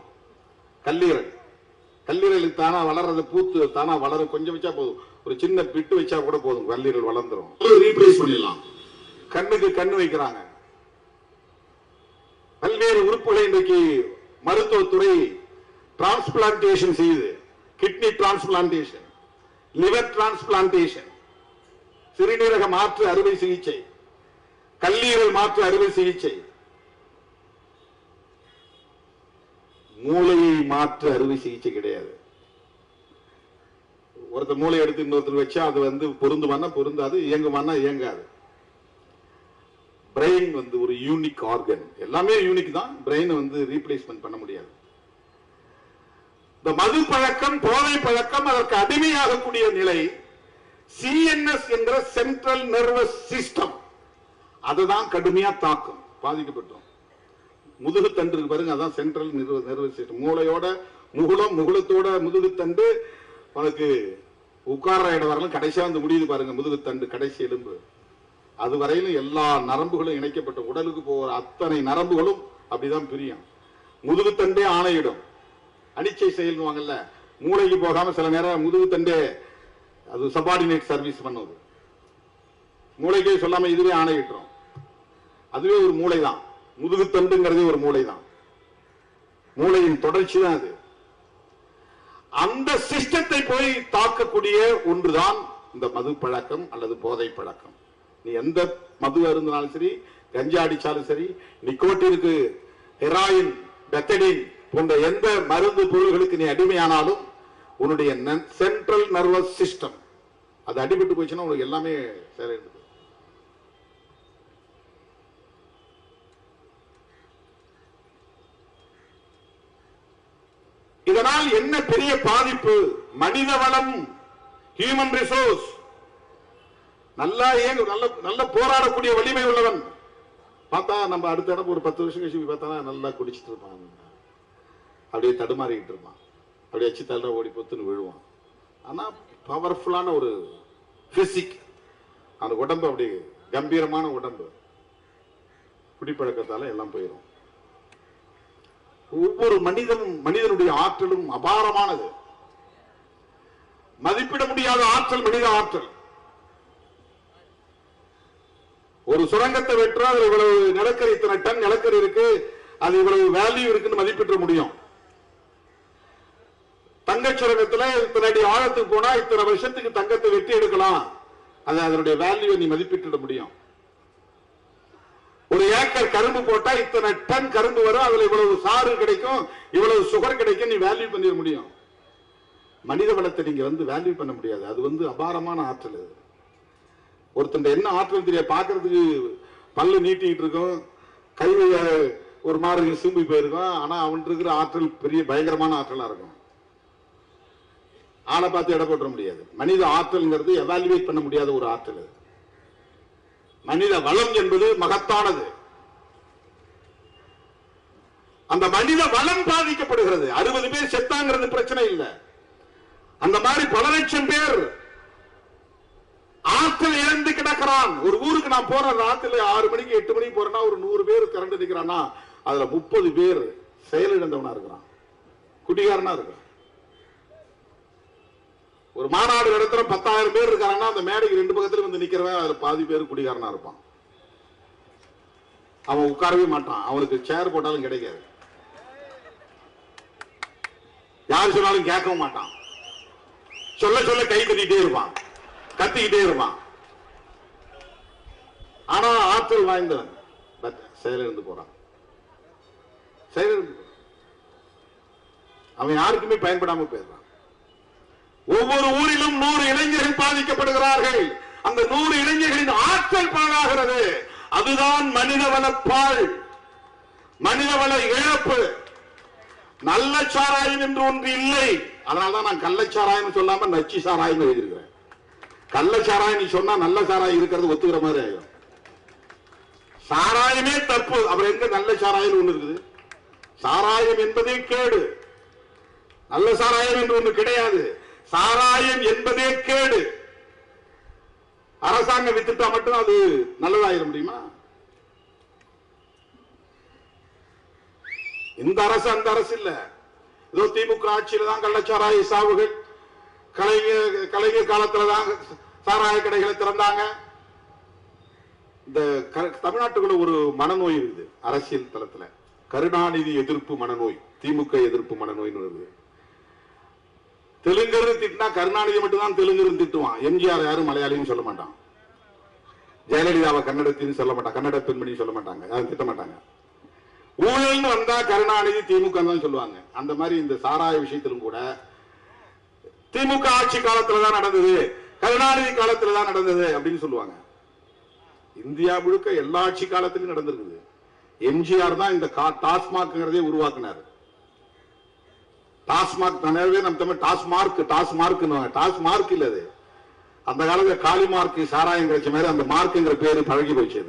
கல்லீரலுக்கு தானா வளர்றது, பூத்து தானா வளரும். கொஞ்சம் வச்சா போதும், ஒரு சின்ன பிட்டு வச்சா கூட போதும், கல்லீரல் வளர்ந்துரும். ரீப்ளேஸ் பண்ணிடலாம். கண்ணுக்கு கண்ணு வைக்கிறாங்க. பல்வேறு உறுப்புகளை இன்றைக்கு மருத்துவத்துறை டிரான்ஸ்பிளான்டேஷன் செய்யுது. கிட்னி டிரான்ஸ்பிளான்டேஷன், லிவர் டிரான்ஸ்பிளான்டேஷன், சிறுநீரக மாற்று அறுவை சிகிச்சை, கல்லீரல் மாற்று அறுவை சிகிச்சை, மூளையை மாற்று அறுவை சிகிச்சை கிடையாது. ஒருத்தர் மூளை எடுத்து இன்னொருத்தர் வச்சா அது வந்து பொருந்துமானா பொருந்தாது, இயங்குமானா இயங்காது. பிரெயின் வந்து ஒரு யூனிக் ஆர்கன், எல்லாமே யூனிக் தான். பிரெயின் வந்து ரீப்ளேஸ்மெண்ட் பண்ண முடியாது. இந்த மது பழக்கம், போதை பழக்கம், அதற்கு அடிமையாகக்கூடிய நிலை சிஎன்எஸ் என்ற சென்ட்ரல் நர்வஸ் சிஸ்டம், அதுதான் கடுமையா தாக்கும், பாதிக்கப்பட்டோம். முதுகுத்தண்டு பாருங்க, அதான் சென்ட்ரல் நர்வஸ் சிஸ்டம். மூளையோட முகுளம், முகுளத்தோட முதுகுத்தண்டு, உனக்கு உட்கார்ற இடம் வரலாம் கடைசியா வந்து முடியுது பாருங்க, முதுகுத்தண்டு கடைசி எலும்பு. அது வரையிலும் எல்லா நரம்புகளும் இணைக்கப்பட்ட உடலுக்கு போகிற அத்தனை நரம்புகளும் அப்படிதான் பிரியும். முதுகுத்தண்டே ஆணையிடும். அனிச்சை செயல்வாங்கல்ல, மூளைக்கு போகாம சில நேரம் முதுகுத்தண்டே அது சபார்டினேட் சர்வீஸ் பண்ணுவது. மூளைக்கே சொல்லாம இதுவே ஆணையிட்டுரும். அதுவே ஒரு மூளை தான். முதுகுத்தண்டுங்கிறதே ஒரு மூளை தான். மூளையின் தொடர்ச்சி தான் அது. அந்த சிஸ்டத்தை போய் தாக்கக்கூடிய ஒன்றுதான் இந்த மது பழக்கம் அல்லது போதை பழக்கம். நீ எந்த மது அருந்தினாலும் சரி, கஞ்சா அடிச்சாலும் சரி, நிக்கோட்டினுக்கு, ஹெராயின், பெத்தடின் போன்ற எந்த மருந்து பொருள்களுக்கு நீ அடிமையானாலும் உன்னுடைய சென்ட்ரல் நர்வஸ் சிஸ்டம் அது அடிபட்டு போச்சுன்னா உனக்கு எல்லாமே சரியாயிடுது. இதனால் என்ன பெரிய பாதிப்பு? மனித வளம், ஹியூமன் ரிசோர்ஸ் நல்லா நல்ல போராடக்கூடிய வலிமை உள்ளவன் பார்த்தா நம்ம அடுத்த இடம் ஒரு 10 வருஷம் கழிச்சு பார்த்தா நல்லா குடிச்சிட்டு இருப்பான், அப்படியே தடுமாறிக்கிட்டு இருப்பான், அப்படியே அச்சு தள்ள ஓடி பொத்துன்னு விழுவான். ஆனா பவர்ஃபுல்லான ஒரு பிசிக், அந்த உடம்பு அப்படி கம்பீரமான உடம்பு, குடிப்பழக்கத்தால எல்லாம் போயிடும். ஒவ்வொரு மனிதனுடைய ஆற்றலும் அபாரமானது. மதிப்பிட முடியாத ஆற்றல் மனித ஆற்றல். ஒரு சுரங்கத்தை வெற்றா அதுல இவ்வளவு நிலக்கரி, இத்தனை டன் நிலக்கரி இருக்கு, அது இவ்வளவு வேல்யூ இருக்குன்னு மதிப்பிட முடியும். தங்க சுரங்கத்துல இத்தனை அடி ஆழத்துக்கு போனா இத்தனை வருஷத்துக்கு தங்கத்தை வெட்டி எடுக்கலாம், அது அதனுடைய வேல்யூ நீ மதிப்பிட முடியும். ஒரு ஏக்கர் கரும்பு போட்டா இத்தனை டன் கரும்பு வரும், அதுல இவ்வளவு சாறு கிடைக்கும், இவ்வளவு சுகர் கிடைக்கும், நீ வேல்யூ பண்ணிட முடியும். மனித வளத்தை நீங்க வேல்யூ பண்ண முடியாது. அது அபாரமான ஆற்றல். ஒருத்தன் என்ன ஆற்றல் தெரிய பாக்குறதுக்கு பல்லு நீட்டிட்டு இருக்கும், கை ஒரு மாதிரி சிம்பி போயிருக்கும், ஆனா அவன் இருக்கிற ஆற்றல் பெரிய பயங்கரமான ஆற்றலா இருக்கும். ஆளை பார்த்து எடை போட்ட முடியாது. மனித ஆற்றல்ங்கிறது எவாலுவேட் பண்ண முடியாத ஒரு ஆற்றல். மனித வளம் என்பது மகத்தானது. அந்த மனித வளம் பாதிக்கப்படுகிறது. 60 பேர் செத்தாங்கிறது பிரச்சனை இல்லை. அந்த மாதிரி பல லட்சம் பேர் ஆற்றல் இழந்து கிடக்கிறான். ஒரு ஊருக்கு நான் போற ராத்திரி 6 மணிக்கு 8 மணிக்கு போறேன்னா ஒரு 100 பேர் திரண்டு நிற்கிறான்னா அதுல 30 பேர் செயலிழந்தவனா இருக்கிறான், குடிகாரனா இருக்கிறான். ஒரு மாநாடு நடத்துற 10,000 பேர் இருக்காங்கன்னா அந்த மேடைக்கு 2 பக்கத்துல வந்து நிக்கிறவன் அதுல பாதி பேர் குடிகாரனா இருப்பான். அவன் உட்காரவே மாட்டான், அவனுக்கு சேர் போட்டாலும் கிடைக்காது, யார் சொன்னாலும் கேட்கவும் மாட்டான், சொல்ல சொல்ல கை தட்டிட்டே இருப்பான், கத்திக்கிட்டே இருப்பான். ஆனா ஆற்றல் வாய்ந்தவன் செயலிழந்து போறான். செயலிழந்து அவன் யாருக்குமே பயன்படாம போயிடுறான். ஒவ்வொரு ஊரிலும் 100 இளைஞர்கள் பாதிக்கப்படுகிறார்கள். அந்த 100 இளைஞர்களின் ஆற்றல் பாழாகிறது. அதுதான் மனிதவளப்பால், மனிதவள இழப்பு. நல்ல சாராயம் என்று ஒன்று இல்லை. அதனால்தான் நான் கள்ளச்சாராயம் சொல்லாம நச்சு சாராயம் எழுதியிருக்கிறேன். கள்ளச்சாராயம் நீ சொன்னா நல்ல சாராயம் இருக்கிறது ஒத்துக்கிற மாதிரி ஆயிடும். சாராயமே தப்பு, அப்புறம் எங்க நல்ல சாராயம் ஒண்ணு இருக்குது? சாராயம் என்பதே கேடு, நல்ல சாராயம் என்று ஒன்று கிடையாது. சாராயம் என்பதே கேடு. அரசாங்கம் வித்துட்டா மட்டும் அது நல்லதாயிட முடியுமா? இந்த அரசு அந்த அரசு இல்ல. ஏதோ திமுக ஆட்சியில தான் கள்ளச்சாராய சாவுகள், கலைஞர் காலத்துலதான் சாராய கடைகளை திறந்தாங்க. இந்த தமிழ்நாட்டுக்குள்ள ஒரு மனநோய் இருக்குது அரசியல் தளத்துல, கருணாநிதி எதிர்ப்பு மனநோய், திமுக எதிர்ப்பு மனநோய் வருது. தெலுங்கு திட்டினா கருணாநிதி மட்டும்தான் தெலுங்கு திட்டுவான், எம்ஜிஆர் யாரும் மலையாளின்னு சொல்ல மாட்டான், ஜெயலலிதாவை கன்னடத்தின்னு சொல்ல மாட்டான், கன்னட பெண்மணி சொல்ல மாட்டாங்க, யாரும் திட்ட மாட்டாங்க. ஊழல்னு வந்தா கருணாநிதி திமுக தான் சொல்லுவாங்க. அந்த மாதிரி இந்த சாராய விஷயத்திலும் கூட திமுக ஆட்சி காலத்துலதான் நடந்தது, கருணாநிதி காலத்துலதான் நடந்தது அப்படின்னு சொல்லுவாங்க. இந்தியா முழுக்க எல்லா ஆட்சி காலத்திலும் நடந்திருக்குது. எம்ஜிஆர் தான் இந்த டாஸ்மாக்ங்கிறதே உருவாக்குனார். டாஸ்மாக் நம்ம தமிழ் டாஸ்மார்க், டாஸ்மார்க் இல்ல அது. அந்த காலத்துல காளி மார்க் சாராயம் கிடைச்ச மாதிரி அந்த மார்க்குங்கிற பேரு பழகி போச்சு.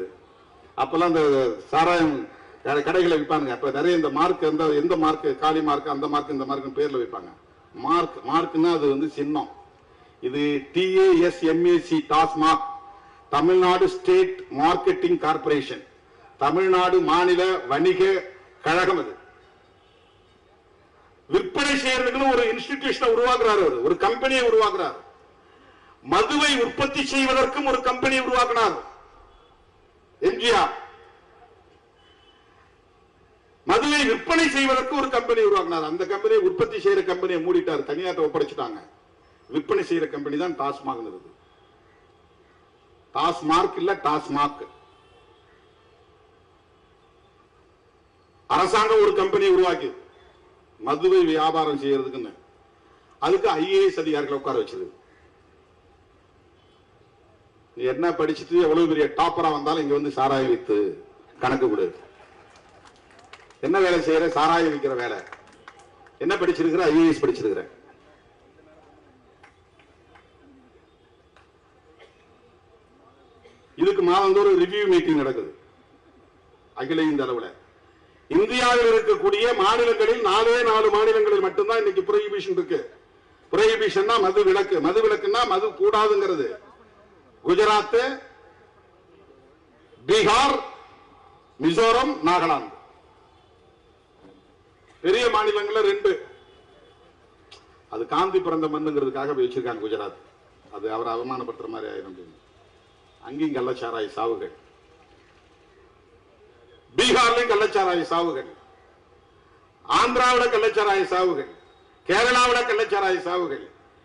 அப்பெல்லாம் அந்த சாராயம் கடைகளை விற்பாங்க. அப்ப நிறைய இந்த மார்க், எந்த மார்க், காளி மார்க், அந்த மார்க், இந்த மார்க் பேர்ல வைப்பாங்க. மார்க்னா அது சின்னம். இது TASMAC, TASMAC, Tamil Nadu state marketing corporation, Tamil Nadu மாநில வணிக கழகம். அது விற்பனை செய்யறதுக்குன்னு ஒரு இன்ஸ்டிடியூஷனை உருவாக்குறாரு, ஒரு கம்பெனியை உருவாக்குறாரு. மதுவை உற்பத்தி செய்வதற்கும் ஒரு கம்பெனியை உருவாக்கினார் எம்ஜிஆர். மதுவை விற்பனை செய்வதற்கு ஒரு கம்பெனி உருவாக்கினார். அந்த கம்பெனியை உற்பத்தி செய்யற கம்பெனியை மூடிட்டார், தனியார்ட்ட ஒப்படைச்சிட்டாங்க. விற்பனை செய்யற கம்பெனி தான் டாஸ்மாக். டாஸ்மார்க் இல்ல, டாஸ்மாக். அரசாங்கம் ஒரு கம்பெனி உருவாக்கி மதுவை வியாபாரம் செய்யறதுக்குன்னு, அதுக்கு IAS அதிகாரிகளை உட்கார வச்சது. என்ன படிச்சுட்டு எவ்வளவு பெரிய டாப்பரா வந்தாலும் இங்க வந்து சாராயம் வித்து கணக்கு கொடு. என்ன வேலை செய்யற? சாராயம் விற்கிற வேலை. என்ன படிச்சிருக்கிற? IAS படிச்சிருக்கிற. இதுக்கு மாதந்தோறும் ரிவ்யூ மீட்டிங் நடக்குது அகில இந்திய அளவில். இந்தியாவில் இருக்கக்கூடிய மாநிலங்களில் 4 மாநிலங்களில் மட்டும்தான் இன்னைக்கு புரோஹிபிஷன் இருக்கு. புரோஹிபிஷன்னா மது விலக்கு. மது விலக்குன்னா மது கூடாதுங்கிறது. குஜராத், பீகார், மிசோரம், நாகாலாந்து பெரிய மாநிலங்கள்ல 2. அது காந்தி பிறந்த மண்ணுங்கிறதுக்காக வச்சிருக்காங்க குஜராத். அது அவர் அவமானப்படுத்துற மாதிரி ஆயிரும். அங்கேயும் கள்ளச்சாராய சாவுகள், பீகார்லயும் கள்ளச்சாராய சாவுகள், ஆந்திராவில கள்ளச்சாராய சாவுகள், கேரளாவில கள்ளச்சாராய சாவுகள்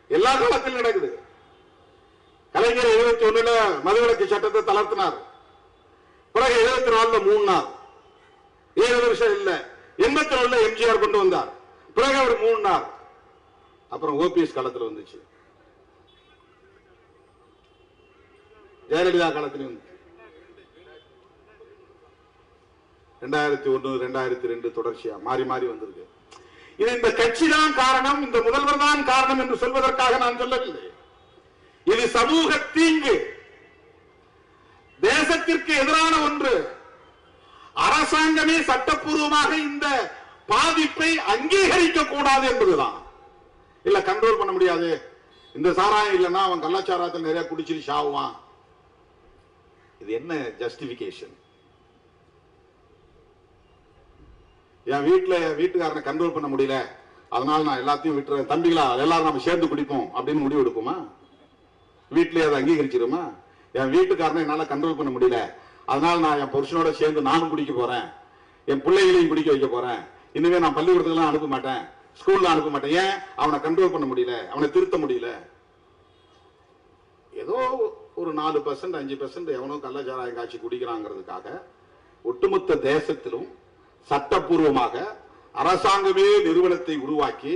எல்லா காலத்திலும் நடக்குது. கலைஞர் 71 மதுவிலக்கு சட்டத்தை தளர்த்தினார். பிறகு 74 3 7 வருஷம் இல்ல, 84 எம்ஜிஆர் கொண்டு வந்தார். பிறகு அவர் 3 அப்புறம் ஓபிஎஸ் காலத்தில் வந்துச்சு, ஜெயலலிதா காலத்திலும் வந்துச்சு. 2001 2002 தொடர்ச்சியா மாறி மாறி வந்திருக்கு. இது இந்த கட்சி தான் காரணம், இந்த முதல்வர் தான் காரணம் என்று சொல்வதற்காக நான் சொல்லவில்லை. இது சமூக தீங்கு, தேசத்திற்கு எதிரான ஒன்று. அரசாங்கமே சட்டப்பூர்வமாக இந்த பாதிப்பை அங்கீகரிக்க கூடாது என்பதுதான். இல்ல கண்ட்ரோல் பண்ண முடியாது, இந்த சாராயம் இல்லைன்னா அவன் கள்ளச்சாராயத்தில் நிறைய குடிச்சிட்டு சாவுவான். இது என்ன ஜஸ்டிபிகேஷன்? என் வீட்டுக்காரனை கண்ட்ரோல் பண்ண முடியல, அதனால நான் எல்லாத்தையும் விட்டுறேன், தம்பிகளா எல்லாரும் நம்ம சேர்ந்து குடிப்போம் அப்படின்னு முடிவு எடுக்குமா? வீட்டிலே அதை அங்கீகரிச்சிருமா? என் வீட்டுக்காரனை என்னால கண்ட்ரோல் பண்ண முடியல, அதனால நான் என் புருஷனோட சேர்ந்து நானும் குடிக்க போறேன், என் பிள்ளைகளையும் குடிக்க வைக்க போறேன், இனிமே நான் பள்ளிக்கூடத்துக்கு அனுப்ப மாட்டேன், ஸ்கூல்ல அனுப்ப மாட்டேன். ஏன்? அவனை கண்ட்ரோல் பண்ண முடியல, அவனை திருத்த முடியல. ஏதோ ஒரு 4% 5% எவனோ கள்ளச்சாராயம் காட்சி குடிக்கிறாங்கிறதுக்காக ஒட்டுமொத்த தேசத்திலும் சட்டப்பூர்வமாக அரசாங்கமே நிறுவனத்தை உருவாக்கி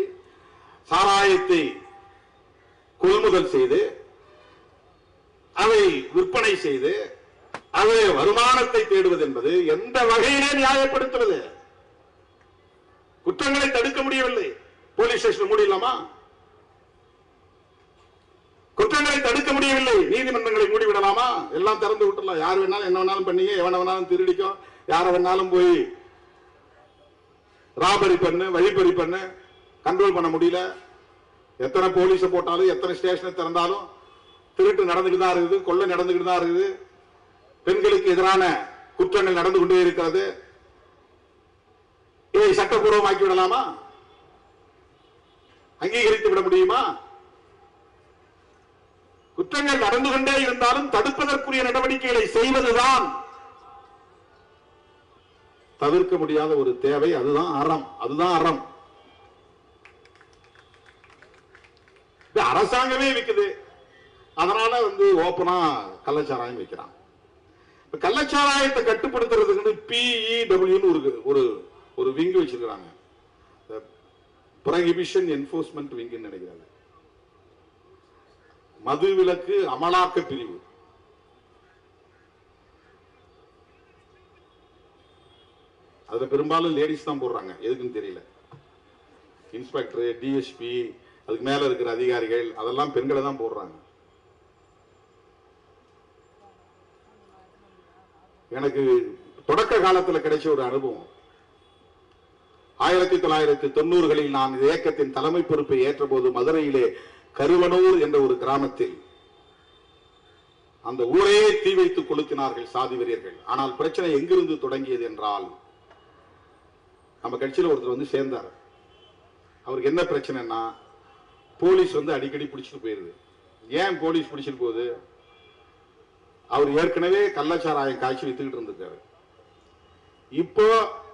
சாராயத்தை கொள்முதல் செய்து அதை விற்பனை செய்து அதை வருமானத்தை தேடுவது என்பது எந்த வகையிலே நியாயப்படுத்துவது? குற்றங்களை தடுக்க முடியவில்லை, போலீஸ் ஸ்டேஷன் மூடிடலாமா? குற்றங்களை தடுக்க முடியவில்லை, நீதிமன்றங்களை மூடிவிடலாமா? எல்லாம் திறந்து விட்டுலாம், யார் வேணாலும் என்ன வேணாலும் பண்ணீங்க, எவனை வேணாலும் திருடிக்கும், யாரை வேணாலும் போய் ராபரி பண்ணு, வழிப்பறி பண்ணு, கண்ட்ரோல் பண்ண முடியல. எத்தனை போலீஸை போட்டாலும் எத்தனை ஸ்டேஷனை திறந்தாலும் திருட்டு நடந்துகிட்டு தான் இருக்குது, கொள்ளை நடந்துகிட்டு தான் இருக்குது, பெண்களுக்கு எதிரான குற்றங்கள் நடந்து கொண்டே இருக்கிறது. இதை சட்டப்பூர்வமாக்கி விடலாமா? அங்கீகரித்து விட முடியுமா? குற்றங்கள் நடந்து கொண்டே இருந்தாலும் தடுப்பதற்குரிய நடவடிக்கைகளை செய்வதுதான் தவிர்க்க முடியாத ஒரு தேவை. அதுதான் அறம், அதுதான் அறம். அரசாங்கமே விக்குது, அதனால ஓப்பனா கள்ளச்சாராயம் வைக்கிறான். கள்ளச்சாராயத்தை கட்டுப்படுத்துறதுக்கு PEW ஒரு விங் வச்சிருக்காங்க, புரோஹிபிஷன் என்ஃபோர்ஸ்மென்ட் விங் நினைக்கிறாங்க, மதுவிலக்கு அமலாக்க பிரிவு. அதுல பெரும்பாலும் லேடிஸ் தான் போடுறாங்க, எதுக்குன்னு தெரியல. இன்ஸ்பெக்டர், டிஎஸ்பி, அதுக்கு மேல இருக்கிற அதிகாரிகள் அதெல்லாம் பெண்களை தான் போடுறாங்க. எனக்கு தொடக்க காலத்தில் கிடைச்ச ஒரு அனுபவம், 1990களில் நான் இயக்கத்தின் தலைமை பொறுப்பை ஏற்ற போது மதுரையிலே கருவனூர் என்ற ஒரு கிராமத்தில் அந்த ஊரையே தீ வைத்து கொளுத்தினார்கள் சாதி வெறியர்கள். ஆனால் பிரச்சனை எங்கிருந்து தொடங்கியது என்றால், நம்ம கட்சியில் ஒருத்தர் சேர்ந்தார். அவருக்கு என்ன பிரச்சனைன்னா, போலீஸ் அடிக்கடி பிடிச்சிட்டு போயிருது. ஏன் போலீஸ் பிடிச்சிட்டு போகுது? அவர் ஏற்கனவே கள்ளச்சாராயம் காய்ச்சி வித்துக்கிட்டு இருந்திருக்காரு. இப்போ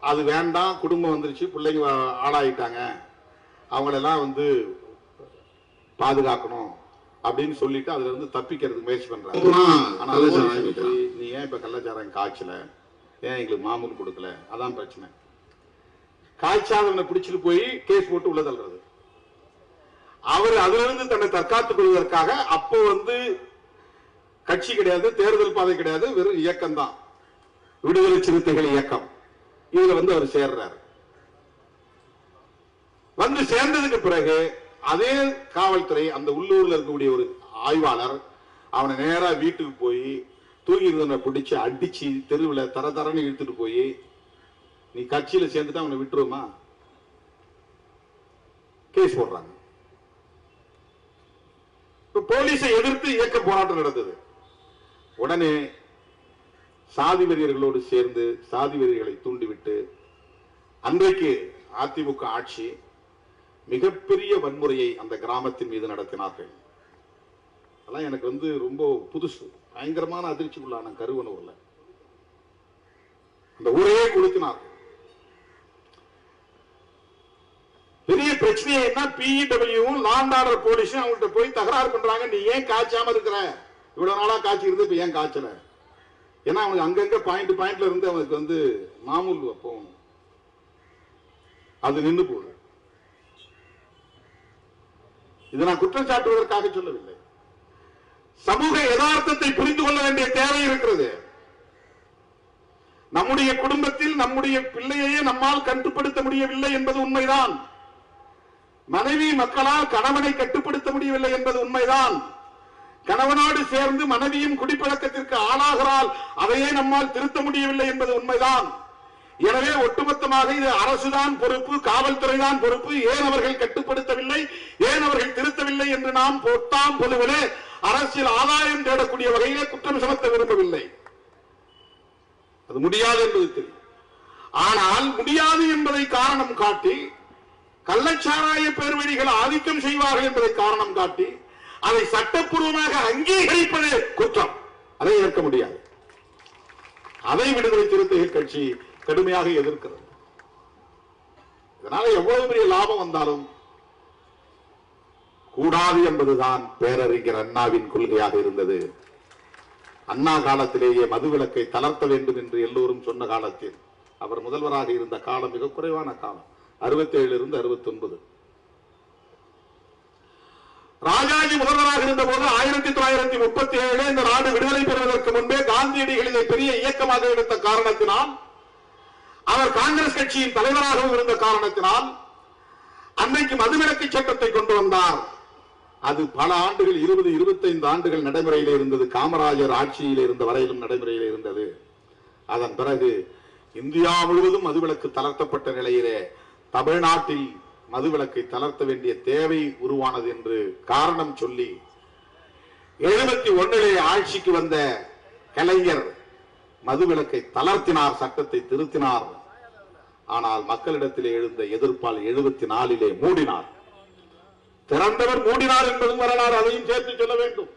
அது வேண்டாம், குடும்பம் வந்துருச்சு, பிள்ளைங்க ஆளாயிட்டாங்க, அவங்களெல்லாம் பாதுகாக்கணும் அப்படின்னு சொல்லிட்டு அதுல இருந்து தப்பிக்கிறதுக்கு முயற்சி பண்றாங்க. நீ ஏன் இப்ப கள்ளச்சாராயம் காய்ச்சல, ஏன் எங்களுக்கு மாமூல் கொடுக்கல, அதான் பிரச்சனை. காய்ச்சாதவனை பிடிச்சிட்டு போய் கேஸ் போட்டு உள்ள தள்ளுறது. அவர் அதுல இருந்து தன்னை தற்காத்துக் கொள்வதற்காக அப்போ கட்சி கிடையாது, தேர்தல் பாதை கிடையாது, வெறும் இயக்கம் தான், விடுதலை சிறுத்தைகள் இயக்கம். இதுல அவர் சேர்றாரு. சேர்ந்ததுக்கு பிறகு அதே காவல்துறை அந்த உள்ளூர்ல இருக்கக்கூடிய ஒரு ஆய்வாளர் அவனை நேரா வீட்டுக்கு போய் தூங்கி இருந்தவனை பிடிச்சு அடிச்சு தெருவில் தர தரன்னு இழுத்துட்டு போய், நீ கட்சியில சேர்ந்துட்டு அவனை விட்டுருமா, கேஸ் போடுறாங்க. போலீஸை எதிர்த்து இயக்க போராட்டம் நடந்தது. உடனே சாதி வெறியர்களோடு சேர்ந்து சாதி வெறிகளை தூண்டிவிட்டு அன்றைக்கு அதிமுக ஆட்சி மிகப்பெரிய வன்முறையை அந்த கிராமத்தின் மீது நடத்தினார்கள். அதெல்லாம் எனக்கு ரொம்ப புதுசு, பயங்கரமான அதிர்ச்சிக்குள்ளான கருவனூர்ல அந்த ஊரையே கொளுத்தினார்கள். பெரிய பிரச்சனையே என்ன, பிஇடபிள்யூவும் லாண்ட் ஆர்டர் போலீஸும் அவங்கள்ட்ட போய் தகராறு பண்றாங்க. நீ ஏன் காய்ச்சாம இருக்கிற, இவ்வளவு நாளா காய்ச்சி இருந்து இப்ப ஏன் காய்ச்சல? ஏன்னா அவனுக்கு அங்கங்க பாயிண்ட்ல இருந்து அவனுக்கு மாமூல் போகணும், அது நின்று போகுது. இதை நான் குற்றம் சாட்டுவதற்காக சொல்லவில்லை. சமூக யதார்த்தத்தை புரிந்து கொள்ள வேண்டிய தேவை இருக்கிறது. நம்முடைய குடும்பத்தில் நம்முடைய பிள்ளையையே நம்மால் கட்டுப்படுத்த முடியவில்லை என்பது உண்மைதான். மனைவி மக்களால் கணவனை கட்டுப்படுத்த முடியவில்லை என்பது உண்மைதான். கணவனோடு சேர்ந்து மனைவியும் குடிப்பழக்கத்திற்கு ஆளாகிறால் அதையே நம்மால் திருத்த முடியவில்லை என்பது உண்மைதான். எனவே ஒட்டுமொத்தமாக இது அரசுதான் பொறுப்பு, காவல்துறைதான் பொறுப்பு, ஏன் அவர்கள் கட்டுப்படுத்தவில்லை, ஏன் அவர்கள் திருத்தவில்லை என்று நாம் பொத்தாம் பொதுவிலே அரசியல் ஆதாயம் தேடக்கூடிய வகையிலே குற்றம் சுமத்த விரும்பவில்லை. அது முடியாது என்பது தெரியும். ஆனால் முடியாது என்பதை காரணம் காட்டி கள்ளச்சாராய பேர்வழிகள் ஆதிக்கம் செய்வார்கள் என்பதை காரணம் காட்டி அதை சட்டப்பூர்வமாக அங்கீகரிப்பது குற்றம். அதை ஏற்க முடியாது. அதை விடுதலை சிறுத்தைகள் கட்சி கடுமையாக எதிர்க்கிறது. இதனால எவ்வளவு பெரிய லாபம் வந்தாலும் கூடாது என்பதுதான் பேரறிஞர் அண்ணாவின் கொள்கையாக இருந்தது. அண்ணா காலத்திலேயே மதுவிலக்கை தளர்த்த வேண்டும் என்று எல்லோரும் சொன்ன காலத்தில் அவர் முதல்வராக இருந்த காலம் மிக குறைவான காலம், 67 இருந்து 69. ராஜாஜி முதல்வராக இருந்த போது 1937 இந்த நாடு விடுதலை பெறுவதற்கு முன்பே காந்தியடிகள் இதை பெரிய இயக்கமாக எடுத்த காரணத்தினால், அவர் காங்கிரஸ் கட்சியின் தலைவராகவும் இருந்த காரணத்தினால் அன்றைக்கு மதுவிலக்கு சட்டத்தை கொண்டு வந்தார். அது பல ஆண்டுகள், 20-25 ஆண்டுகள் நடைமுறையில் இருந்தது. காமராஜர் ஆட்சியில் இருந்த வரையிலும் நடைமுறையில் இருந்தது. அதன் பிறகு இந்தியா முழுவதும் மதுவிலக்கு தளர்த்தப்பட்ட நிலையிலே தமிழ்நாட்டில் மதுவிலக்கை தளர்த்த வேண்டிய தேவை உருவானது என்று காரணம் சொல்லி 71 ஆட்சிக்கு வந்த கலைஞர் மதுவிலக்கை தளர்த்தினார், சட்டத்தை திருத்தினார். ஆனால் மக்களிடத்திலே எழுந்த எதிர்ப்பால் 74 மூடினார். திறந்தவர் மூடினார் என்பதும் வரலாறு, அதையும் சேர்த்து சொல்ல வேண்டும்.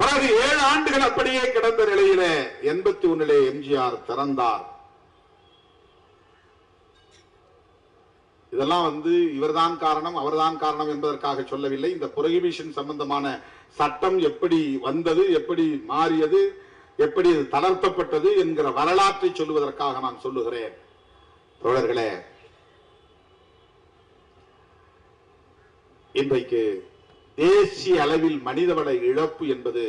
பிறகு 7 ஆண்டுகள் அப்படியே கிடந்த நிலையிலே 81 எம்ஜிஆர் திறந்தார். இதெல்லாம் இவர்தான் காரணம் அவர்தான் காரணம் என்பதற்காக சொல்லவில்லை. இந்த புரோஹிபிஷன் சம்பந்தமான சட்டம் எப்படி வந்தது, எப்படி மாறியது, எப்படி இது தளர்த்தப்பட்டது என்கிற வரலாற்றை சொல்லுவதற்காக நான் சொல்லுகிறேன். தோழர்களே, இன்றைக்கு தேசிய அளவில் மனிதவள இழப்பு என்பது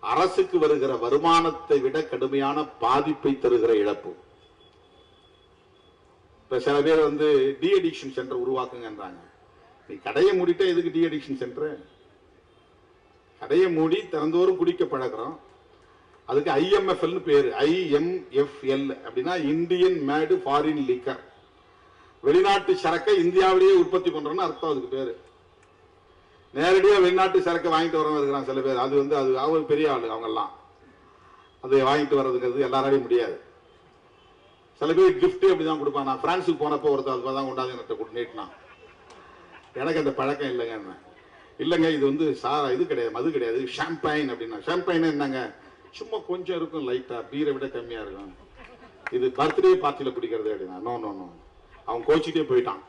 அரசுக்கு வருகிற வருமானத்தை விட கடுமையான பாதிப்பை தருகிற இழப்பு. இப்ப சில பேர் டி அடிக்ஷன் சென்டர் உருவாக்குங்கன்றாங்க. நீ கடையை மூடிட்டா எதுக்கு டி அடிக்ஷன் சென்டர்? கடையை மூடி திறந்தோறும் குடிக்க பழகிறோம். அதுக்கு IMFL பேரு. IMFL அப்படின்னா இந்தியன் மேடு ஃபாரின் லிக்கர், வெளிநாட்டு சரக்கை இந்தியாவிலேயே உற்பத்தி பண்றோம்னு அர்த்தம். அதுக்கு பேரு. நேரடியா வெளிநாட்டு சரக்கை வாங்கிட்டு வரவங்க இருக்கிறாங்க சில பேர். அது அவங்க பெரிய ஆளு, அவங்க எல்லாம் அதை வாங்கிட்டு வர்றதுங்கிறது எல்லாராலையும் முடியாது. சில பேர் கிஃப்ட் அப்படிதான் கொடுப்பாங்க. நான் பிரான்ஸுக்கு போனப்போ ஒருத்தர் அதுதான் கொண்டாந்து எனக்கு நீட்டினான். எனக்கு அந்த பழக்கம் இல்லைங்க. இல்லைங்க, இது இது கிடையாது, மது கிடையாது, ஷாம்பைன் அப்படின்னா. ஷாம்பைன் என்னங்க, சும்மா கொஞ்சம் இருக்கும், லைட்டா, பீரை விட கம்மியா இருக்கும், இது பர்த்டே பார்ட்டியில பிடிக்கிறது அப்படின்னா. நோ நோ நோ, அவன் கோச்சிட்டே போயிட்டான்.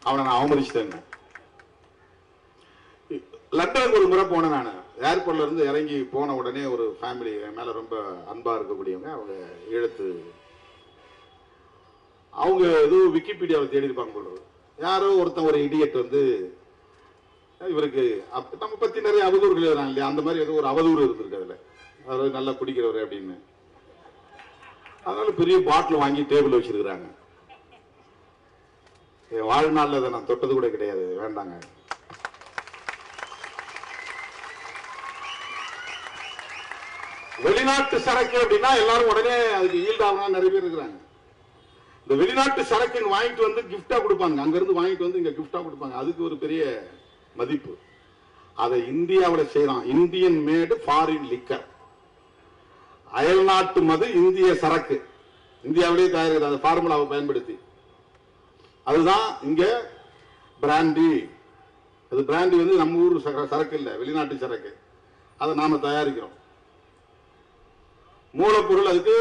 அவனை நான் அவமதிச்சுட்டேன். லண்டனுக்கு ஒரு முறை போனேன் நான். ஏர்போர்ட்ல இருந்து இறங்கி போன உடனே ஒரு ஃபேமிலி என் மேல ரொம்ப அன்பா இருக்கக்கூடியவங்க, அவங்க எழுத்து, அவங்க ஏதோ விக்கிபீடியாவில் தேடி இருப்பாங்க போல. யாரோ ஒருத்தன் ஒரு இடியட் இவருக்கு நம்ம பத்தி நிறைய அவதூறுகள் எழுதுறாங்க இல்லையா, அந்த மாதிரி ஏதோ ஒரு அவதூறு இருந்திருக்கு அதுல. அவர் நல்லா குடிக்கிறவர் அப்படின்னு. அதனால பெரிய பாட்டில் வாங்கி டேபிள் வச்சிருக்கிறாங்க. வாழ்நாள்ல அதை நான் தொட்டது கூட கிடையாது, வேண்டாங்க. வெளிநாட்டு சரக்கு அப்படின்னா எல்லாரும் உடனே அதுக்கு ஈல்ட் ஆகணும் நிறைய பேர் இருக்கிறாங்க. இந்த வெளிநாட்டு சரக்கு வாங்கிட்டு கிஃப்டா கொடுப்பாங்க. அங்க இருந்து வாங்கிட்டு இங்க கிஃப்டா கொடுப்பாங்க. அதுக்கு ஒரு பெரிய மதிப்பு. அதை இந்தியாவில் செய்யலாம். இந்தியன் மேடு ஃபாரின் லிக்கர். அயல்நாட்டு மது இந்திய சரக்கு, இந்தியாவிலேயே தயாரிக்கிறது அந்த ஃபார்முலாவை பயன்படுத்தி. அதுதான் இங்க பிராண்டி. அது பிராண்டி வந்து நம்ம ஊர் சரக்கு இல்லை, வெளிநாட்டு சரக்கு. அதை நாம தயாரிக்கிறோம். மூலப்பொருள் அதுக்கு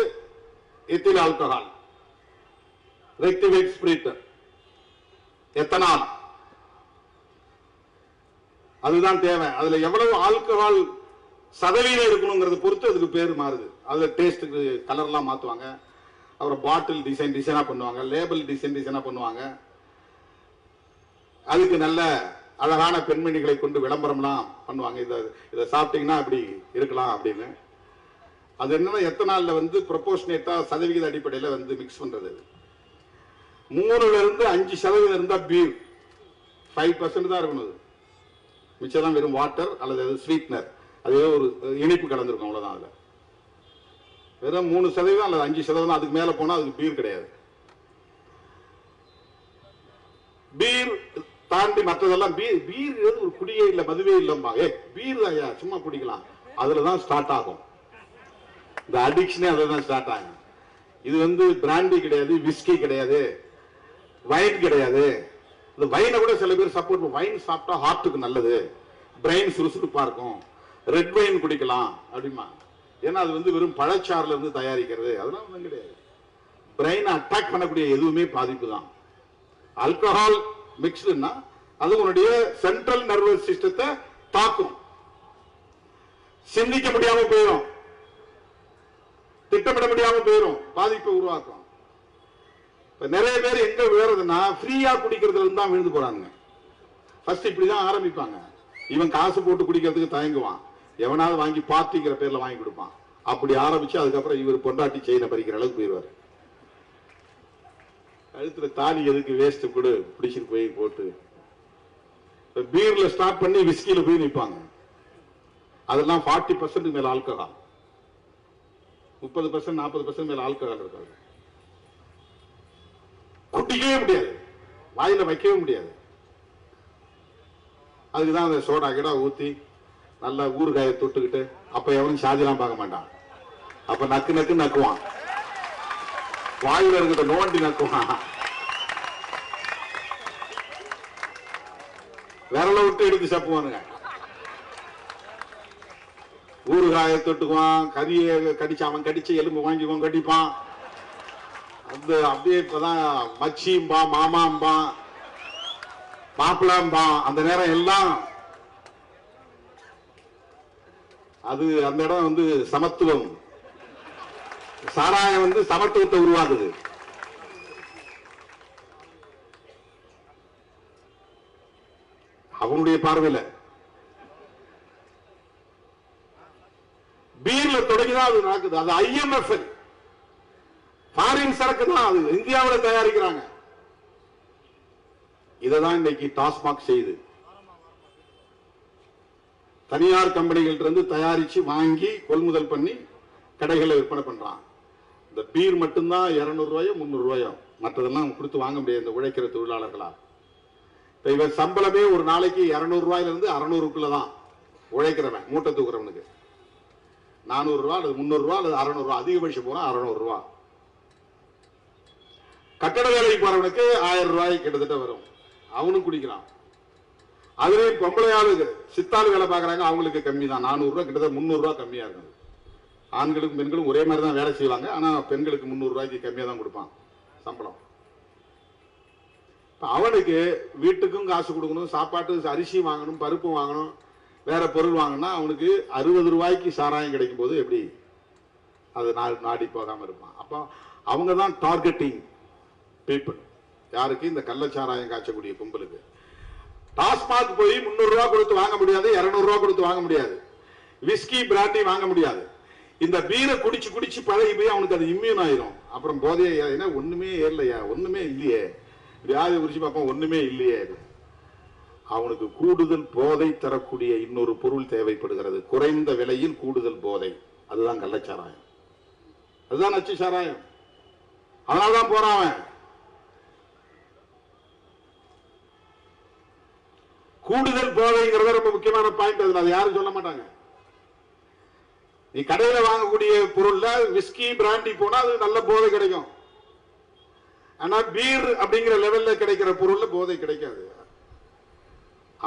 எத்தில் ஆல்கஹால், ரெக்டிவேட் ஸ்பிரிட், எத்தனால். அதுதான் தேவை. அதுல எவ்வளவு ஆல்கஹால் சதவீதம் இருக்கணுங்கிறத பொறுத்து அதுக்கு பேர் மாறுது. அதுல டேஸ்ட்டுக்கு கலர்லாம் மாத்துவாங்க. அப்புறம் பாட்டில் டிசைனா பண்ணுவாங்க, லேபிள் டிசைனா பண்ணுவாங்க. அதுக்கு நல்ல அழகான பெண்மணிகளை கொண்டு விளம்பரம்லாம் பண்ணுவாங்க. இதை சாப்பிட்டீங்கன்னா அப்படி இருக்கலாம் அப்படின்னு. அது என்னன்னா எத்தனால்ல வந்து ப்ரொபோர்ஷனேட்டா சதவிகித அடிப்படையில் வந்து மிக்ஸ் பண்றது. 3% இருந்தா பீர் 5% தான் இருக்கணும். மிச்சம் வெறும் வாட்டர் அல்லது ஸ்வீட்னர், அது ஒரு இனிப்பு கலந்துருக்கும், அவ்வளவுதான். அதுல வெறும் 3% அல்லது 5%, அதுக்கு மேல போனா அதுக்கு பீர் கிடையாது. பீர் தாண்டி மற்றதெல்லாம் பீர் ஒரு குடியே இல்லை, மதுவே இல்லம்பா. பீர் ஐயா சும்மா குடிக்கலாம், அதுலதான் ஸ்டார்ட் ஆகும் இந்த அடிக்ஷனே. அதுலதான் ஸ்டார்ட் ஆகும். இது வந்து பிராண்டி கிடையாது, விஸ்கி கிடையாது, வைன் கிடையாது. இந்த வைனை கூட சில பேர் சப்போர்ட். வைன் சாப்பிட்டா ஹார்ட்டுக்கு நல்லது, பிரெயின் சுறுசுறுப்பா இருக்கும், ரெட் வைன் குடிக்கலாம் அப்படிமா. ஏன்னா அது வந்து வெறும் பழச்சாறுல இருந்து தயாரிக்கிறது, அதெல்லாம் ஒன்றும் கிடையாது. பிரெயினை அட்டாக் பண்ணக்கூடிய எதுவுமே பாதிப்பு தான். ஆல்கஹால் மிக்ஸ்டுன்னா அது உன்னுடைய சென்ட்ரல் நர்வஸ் சிஸ்டத்தை தாக்கும், சிந்திக்க முடியாம போயிடும், திட்டமிட முடியாம போயிடும், பாதிப்பை உருவாக்கும். நிறைய பேர் எங்க விழுறதுன்னா ஃப்ரீயா குடிக்கிறதுல இருந்து தான் விழுந்து போறாங்க. ஃபர்ஸ்ட் இப்படிதான் ஆரம்பிப்பாங்க. இவன் காசு போட்டு குடிக்கிறதுக்கு தயங்குவான், எவனாவது வாங்கி பார்ட்டிங்கிற பேர்ல வாங்கி கொடுப்பான். அப்படி ஆரம்பிச்சு அதுக்கப்புறம் இவர் பொண்டாட்டி செயினை பறிக்கிற அளவுக்கு போயிடுவார். கழுத்துல தாலி எதுக்கு வேஸ்ட் கூட பிடிச்சிட்டு போய் போட்டு பீர்ல ஸ்டார்ட் பண்ணி விஸ்கில போய் நிற்பாங்க. அதெல்லாம் 40% மேல ஆல்கஹால், 30% 40% மேல ஆல்கஹால் இருக்காது. குடிக்கவே முடியாது, வாயில வைக்கவே முடியாது. அதுக்குதான் அந்த சோடா கிடா ஊத்தி நல்லா ஊறுகாயை தொட்டுக்கிட்டு, அப்ப எவனும் சாதிலாம் பார்க்க மாட்டான். அப்ப நக்கு நக்கு நக்குவான், வாயில இருக்கிற நோண்டி நக்குவான், விரல விட்டு எடுத்து சப்புவானுங்க. ஊறுகாயை தொட்டுக்குவான், கறியை கடிச்சு அவன் கடிச்ச எலும்பு வாங்கிக்குவான், கடிப்பான். அந்த அப்படியே இப்பதான் மச்சிம்பா, மாமாம்பா, மாப்பிளாம்பா. அந்த நேரம் எல்லாம் அது அந்த இடம் வந்து சமத்துவம். சாராயம் வந்து சமத்துவத்தை உருவாக்குது. அவனுடைய பார்வையில பீர்ல தொடங்கிதான் அது நடக்குது. அது IMF ஃபாரின் சரக்கு தான், அது இந்தியாவில் தயாரிக்கிறாங்க. இததான் இன்னைக்கு டாஸ்மாக் செய்யுது. தனியார் கம்பெனிகள் இருந்து தயாரிச்சு வாங்கி கொள்முதல் பண்ணி கடைகளை விற்பனை பண்றான். இந்த பீர் மட்டும்தான் 200 ரூபாயோ 300 ரூபாயோ, மற்றதெல்லாம் கொடுத்து வாங்க முடியாது இந்த உழைக்கிற தொழிலாளர்களா. இவன் சம்பளமே ஒரு நாளைக்கு 200 ரூபாயில இருந்து 600க்குள்ளதான் உழைக்கிறவன், மூட்டை தூக்குறவனுக்கு 400 ரூபாய் அல்லது 300 ரூபாய் அல்லது 600 ரூபாய், அதிகபட்சம் போனா 600 ரூபாய். கட்டட வேலைக்கு போறவனுக்கு 1000 ரூபாய் கிட்டத்தட்ட வரும், அவனும் குடிக்கிறான். அதுலயும் பொம்பளை ஆளுக்கு சித்தாள் வேலை பார்க்கறாங்க, அவங்களுக்கு கம்மி தான், 400 ரூபாய், கிட்டத்தட்ட 300 ரூபாய் கம்மியா இருக்கும். ஆண்களுக்கும் பெண்களும் ஒரே மாதிரி தான் வேலை செய்வாங்க, ஆனா பெண்களுக்கு 300 ரூபாய்க்கு கம்மியா தான் கொடுப்பான் சம்பளம். அவனுக்கு வீட்டுக்கும் காசு கொடுக்கணும், சாப்பாட்டு அரிசி வாங்கணும், பருப்பு வாங்கணும், வேற பொருள் வாங்கணும்னா அவனுக்கு 60 ரூபாய்க்கு சாராயம் கிடைக்கும் போது எப்படி அது நாடி போகாம இருப்பான். அப்போ அவங்க தான் டார்கெட்டிங் பீப்புள். யாருக்கு? இந்த கள்ளச்சாராயம் காய்ச்சக்கூடிய கும்பலுக்கு. டாஸ்மாக் போய் 300 ரூபாய் கொடுத்து வாங்க முடியாது, 200 ரூபாய் கொடுத்து வாங்க முடியாது, விஸ்கி பிராண்டி வாங்க முடியாது. இந்த பீரை குடிச்சு குடிச்சு பழகி போய் அவனுக்கு அது இம்யூன் ஆயிரும். அப்புறம் போதைய ஒண்ணுமே ஏறலையா, ஒண்ணுமே இல்லையே, வியாதி குறிச்சு பார்ப்போம், ஒண்ணுமே இல்லையே. அவனுக்கு கூடுதல் போதை தரக்கூடிய இன்னொரு பொருள் தேவைப்படுகிறது, குறைந்த விலையில் கூடுதல் போதை. அதுதான் கள்ளச்சாராயம், அதுதான் நச்சு சாராயம். அதனால்தான் போறான் அவன். கூடுதல் போதைங்கிறத ரொம்ப முக்கியமான பாயிண்ட். அதுல அது யாரும் சொல்ல மாட்டாங்க. நீ கடையில வாங்கக்கூடிய பொருள்ல விஸ்கி பிராண்டி போனா அது நல்ல போதை கிடைக்கும். ஆனா பீர் அப்படிங்கிற லெவல்ல கிடைக்கிற பொருள்ல போதை கிடைக்காது.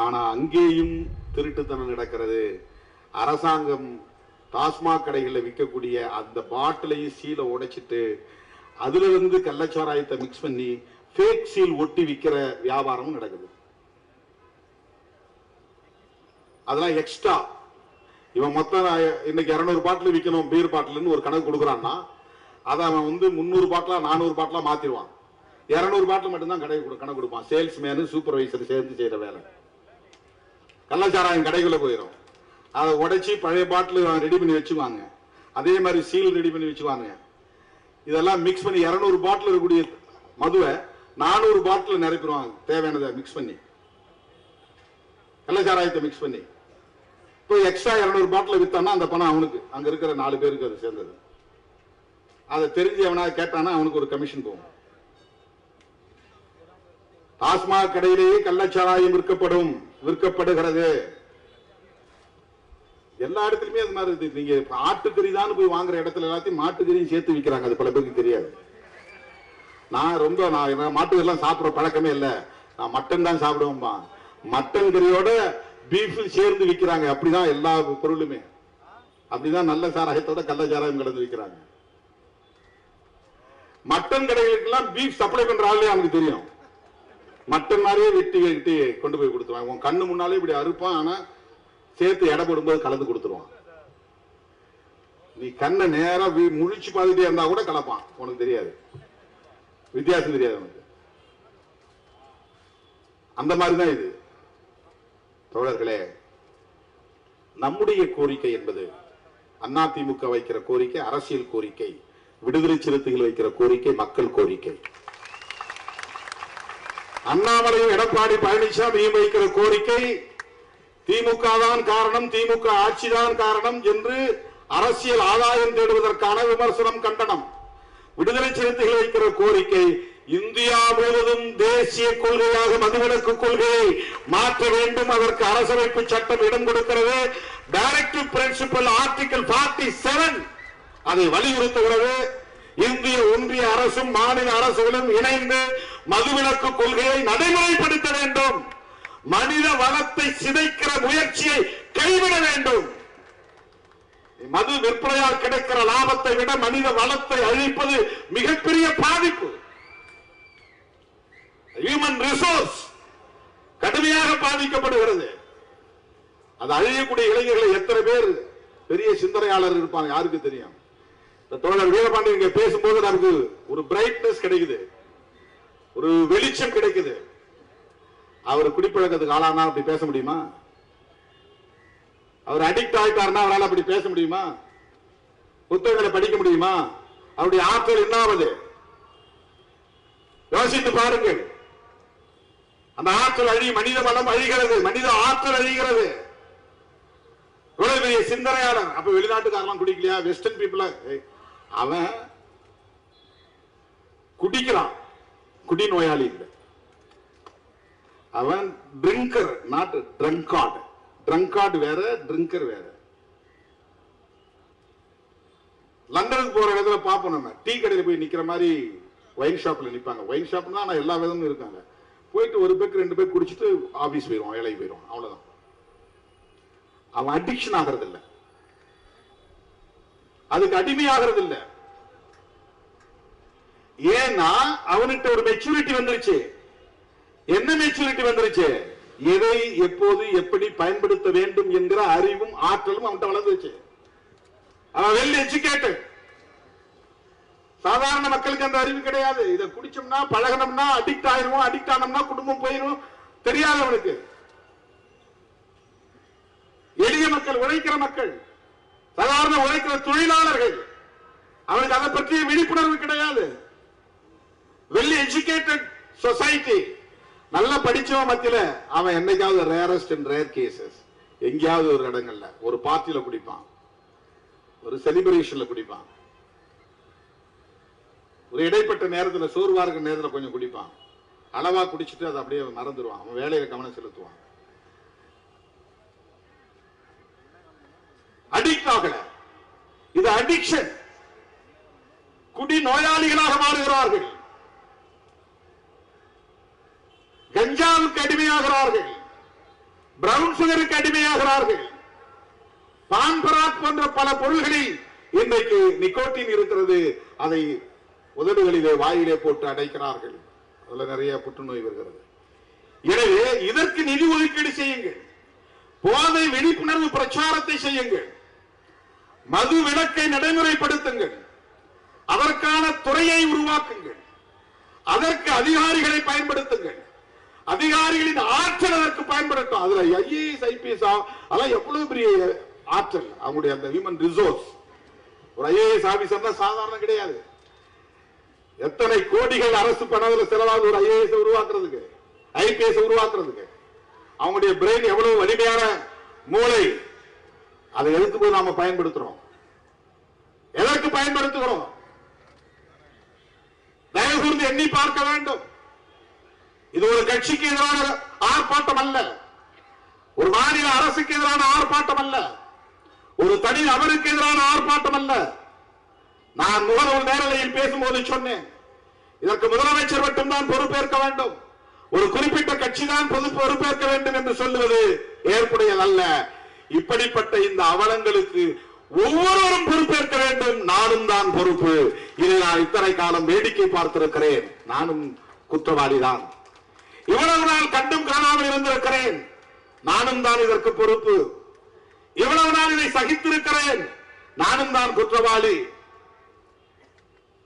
ஆனா அங்கேயும் திருட்டுத்தனம் நடக்கிறது. அரசாங்கம் டாஸ்மாக் கடைகளில் விற்கக்கூடிய அந்த பாட்டிலையும் சீலை உடைச்சிட்டு அதுல இருந்து கள்ளச்சாராயத்தை மிக்ஸ் பண்ணி ஃபேக் சீல் ஒட்டி விற்கிற வியாபாரமும் நடக்குது. அதெல்லாம் எக்ஸ்ட்ரா. இவன் மொத்தம் இன்னைக்கு 200 பாட்டில் விற்கணும் பீர் பாட்டில்னு ஒரு கணக்கு கொடுக்குறான்னா அதை அவன் 300 பாட்டிலா 400 பாட்டிலா மாத்திடுவான். 200 பாட்டில் மட்டும்தான் கடை கணக்கு கொடுப்பான். சேல்ஸ்மேனு சூப்பர்வைசர் சேர்ந்து செய்யற வேலை. கள்ளச்சாராயம் கடைக்குள்ள போயிடும். அதை உடைச்சி பழைய பாட்டில் ரெடி பண்ணி வச்சுக்குவாங்க. அதே மாதிரி சீல் ரெடி பண்ணி வச்சுக்குவாங்க. இதெல்லாம் மிக்ஸ் பண்ணி 200 பாட்டில் இருக்கக்கூடிய மதுவை 400 பாட்டில் நிரப்பிடுவாங்க. தேவையானதை மிக்ஸ் பண்ணி கள்ளச்சாராயத்தை மிக்ஸ் பண்ணி இப்போ எக்ஸ்ட்ரா 200 பாட்டில் வித்தானா அந்த பணம் அவனுக்கு, அங்க இருக்கிற 4 பேருக்கு அது சேர்ந்தது. அதை தெரிஞ்சு அவனா கேட்டானா அவனுக்கு ஒரு கமிஷன் போகும். டாஸ்மாக் கடையிலேயே கள்ளச்சாராயம் விற்கப்படுகிறது. எல்லா இடத்துலயுமே அது மாதிரி இருக்கு. நீங்க ஆட்டுக்கறி தான் போய் வாங்குற இடத்துல எல்லாத்தையும் மாட்டுக்கறியும் சேர்த்து விற்கிறாங்க. அது பல பேருக்கு தெரியாது. நான் மாட்டுக்கறிலாம் சாப்பிடுற பழக்கமே இல்லை. நான் மட்டன் தான் சாப்பிடுவேன்பா. மட்டன் கறியோட பீஃப் சேர்ந்து விற்கிறாங்க. அப்படிதான் எல்லா பொருளுமே. அப்படிதான் நல்ல சாராயத்தோட கள்ளச்சாராயம் கலந்து விற்கிறாங்க. மட்டன் கடைகளுக்கெல்லாம் பீஃப் சப்ளை பண்ற ஆளே அவனுக்கு தெரியும். மட்டன் மாதிரியே வெட்டி கொண்டு போய் கொடுத்துருவாங்க. உன் கண்ணு முன்னாலே இப்படி அறுப்பான். ஆனா சேர்த்து எடை போடும்போது கலந்து கொடுத்துருவான். நீ கண்ணை நேரா முழிச்சு பார்த்துட்டே இருந்தா கூட கலப்பான். உனக்கு தெரியாது, வித்தியாசம் தெரியாது உனக்கு. அந்த மாதிரிதான் இது. தோழர்களே, நம்முடைய கோரிக்கை என்பது அதிமுக வைக்கிற கோரிக்கை அரசியல் கோரிக்கை, விடுதலை சிறுத்தைகள் வைக்கிற கோரிக்கை மக்கள் கோரிக்கை. அண்ணாமலையும் எடப்பாடி பழனிசாமியும் வைக்கிற கோரிக்கை திமுக தான் காரணம், திமுக ஆட்சிதான் காரணம் என்று அரசியல் ஆதாயம் தேடுவதற்கான விமர்சனம், கண்டனம். விடுதலை சிறுத்தைகள் வைக்கிற கோரிக்கை இந்தியா முழுவதும் தேசிய கொள்கையாக மதுவிலக்கு கொள்கையை மாற்ற வேண்டும். அதற்கு அரசமைப்பு சட்டம் இடம் கொடுக்கிறது. டைரக்டிவ் பிரின்சிபல் ஆர்டிகல் 47 அதை வலியுறுத்துகிறது. இந்திய ஒன்றிய அரசும் மாநில அரசுகளும் இணைந்து மதுவிலக்கு கொள்கையை நடைமுறைப்படுத்த வேண்டும். மனித வளத்தை சிதைக்கிற முயற்சியை கைவிட வேண்டும். மது விற்பனையால் கிடைக்கிற லாபத்தை விட மனித வளத்தை அழிப்பது மிகப்பெரிய பாதிப்பு. ஹியூமன் ரிசோர்ஸ் கடுமையாக பாதிக்கப்படுகிறது. அது அழியக்கூடிய இளைஞர்களை எத்தனை பேர் பெரிய சிந்தனையாளர் இருப்பாங்க யாருக்கு தெரியும். தோழர் வீரபாண்டியன் இங்க பேசும்போது நமக்கு ஒரு பிரைட்னஸ் கிடைக்குது, ஒரு வெளிச்சம் கிடைக்குது. அவர் குடிப்பழக்கத்துக்கு ஆளானா அப்படி பேச முடியுமா? அவர் அடிக்ட் ஆயிட்டாருன்னா அவரால் அப்படி பேச முடியுமா? புத்தகங்களை படிக்க முடியுமா? அவருடைய ஆற்றல் என்னாவது யோசித்து பாருங்கள். அந்த ஆற்றல் மனித வளம் அழிகிறது, மனித ஆற்றல் அழிகிறது. பெரிய சிந்தனையாளர். அப்ப வெளிநாட்டுக்காரெல்லாம் குடிக்கலையா? வெஸ்டர்ன் பீப்புள அவன் குடிக்கிறான், குடி நோயாளி இல்லை. அவன் ட்ரிங்கர், நாட் ட்ரங்கார்டு. ட்ரங்கார்டு வேற, ட்ரிங்கர் வேற. லண்டனுக்கு போற இடத்துல பார்ப்போம், நம்ம டீ கடையில் போய் நிக்கிற மாதிரி ஒயின் ஷாப்ல நிப்பாங்க. ஒயின் ஷாப்னா நான் எல்லா விதமும் இருக்காங்க. போயிட்டு ஒரு பேக் 2 பேக் குடிச்சிட்டு ஆபீஸ் போயிடுவான், வேலைக்கு போயிடுவான். அவ்வளவுதான். அவன் அடிக்ஷன் ஆகிறது இல்லை, அதுக்கு அடிமையாகிறது இல்லை. ஏன்னா அவனுக்கு ஒரு மெச்சூரிட்டி வந்துருச்சு. என்ன மெச்சூரிட்டி வந்துருச்சு? எதை எப்போது எப்படி பயன்படுத்த வேண்டும் என்கிற அறிவும் ஆற்றலும் அவன்கிட்ட வளர்ந்துச்சு. அவன் வெல் எஜுகேட்டட். சாதாரண மக்களுக்கு அந்த அறிவு கிடையாது. இதை குடிச்சோம்னா பழகணும்னா அடிக்ட் ஆயிருவோம், அடிக்ட் ஆனோம்னா குடும்பம் போயிடும், தெரியாது அவனுக்கு. எளிய மக்கள், உழைக்கிற மக்கள், சாதாரண உழைக்கிற தொழிலாளர்கள், அவனுக்கு அதை பற்றிய விழிப்புணர்வு கிடையாது. வெல் எஜுகேட்டட் சொசைட்டி, நல்லா படிச்சவன் மத்தியில அவன் என்னைக்காவது ரேரஸ்ட் அண்ட் ரேர் கேசஸ் எங்கேயாவது ஒரு இடங்கள்ல ஒரு பார்ட்டியில குடிப்பான், ஒரு செலிபிரேஷன்ல குடிப்பான், ஒரு இடைப்பட்ட நேரத்தில் சோர்வா இருக்கிற நேரத்தில் கொஞ்சம் குடிப்பான். அளவா குடிச்சிட்டு அதை அப்படியே மறந்துடுவான். அவன் வேலையில கவனம் செலுத்துவான். அடிக்ட் ஆகல. இது அடிக்ஷன். குடி நோயாளிகளாக மாறுகிறார்கள், கஞ்சாவுக்கு அடிமையாகிறார்கள், பிரவுன் சுகருக்கு அடிமையாகிறார்கள். பான் பராக் போன்ற பல பொருள்களில் இன்றைக்கு நிக்கோட்டின் இருக்கிறது. அதை உதடுகளிலே வாயிலே போட்டு அடைக்கிறார்கள். அதுல நிறைய புற்றுநோய் வருகிறது. எனவே இதற்கு நிதி ஒதுக்கீடு செய்யுங்கள், போதை விழிப்புணர்வு பிரச்சாரத்தை செய்யுங்கள், மது விலக்கை நடைமுறைப்படுத்துங்கள், அதற்கான துறையை உருவாக்குங்கள், அதற்கு அதிகாரிகளை பயன்படுத்துங்கள், அதிகாரிகளின் ஆற்றல் அதற்கு பயன்படுத்தும். அதுல ஐஏஎஸ் ஐபிஎஸ் அதெல்லாம் எவ்வளவு பெரிய ஆற்றல், அவங்களுடைய அந்த ஹியூமன் ரிசோர்ஸ். ஒரு ஐஏஎஸ் ஆபீசர் சாதாரண கிடையாது. எத்தனை கோடிகள் அரசு பணத்தில் செலவாகுது ஒரு ஐஏஎஸ் உருவாக்குறதுக்கு, ஐபிஎஸ் உருவாக்குறதுக்கு. அவங்களுடைய பிரெயின் எவ்வளவு வலிமையான மூளை. அதை எதுக்கு போய் நாம பயன்படுத்துறோம்? எதற்கு பயன்படுத்துகிறோம்? தயவு கூர்ந்து எண்ணி பார்க்க வேண்டும். இது ஒரு கட்சிக்கு எதிரான ஆர்ப்பாட்டம் அல்ல, ஒரு மாநில அரசுக்கு எதிரான ஆர்ப்பாட்டம் அல்ல, ஒரு தனி நபருக்கு எதிரான ஆர்ப்பாட்டம் அல்ல. நான் முகநூல் நேரலையில் பேசும்போது சொன்னேன், இதற்கு முதலமைச்சர் மட்டும்தான் பொறுப்பேற்க வேண்டும், ஒரு குறிப்பிட்ட கட்சி தான் பொறுப்பேற்க வேண்டும் என்று சொல்லுவது ஏற்புடையதல்ல. இப்படிப்பட்ட இந்த அவலங்களுக்கு ஒவ்வொருவரும் பொறுப்பேற்க வேண்டும். நானும் தான் பொறுப்பு. இதை நான் இத்தனை காலம் வேடிக்கை பார்த்திருக்கிறேன். நானும் குற்றவாளிதான். இவ்வளவு நாள் கண்டும் காணாமல் இருந்திருக்கிறேன். நானும் தான் இதற்கு பொறுப்பு. இவ்வளவு நாள் இதை சகித்திருக்கிறேன். நானும் தான் குற்றவாளி.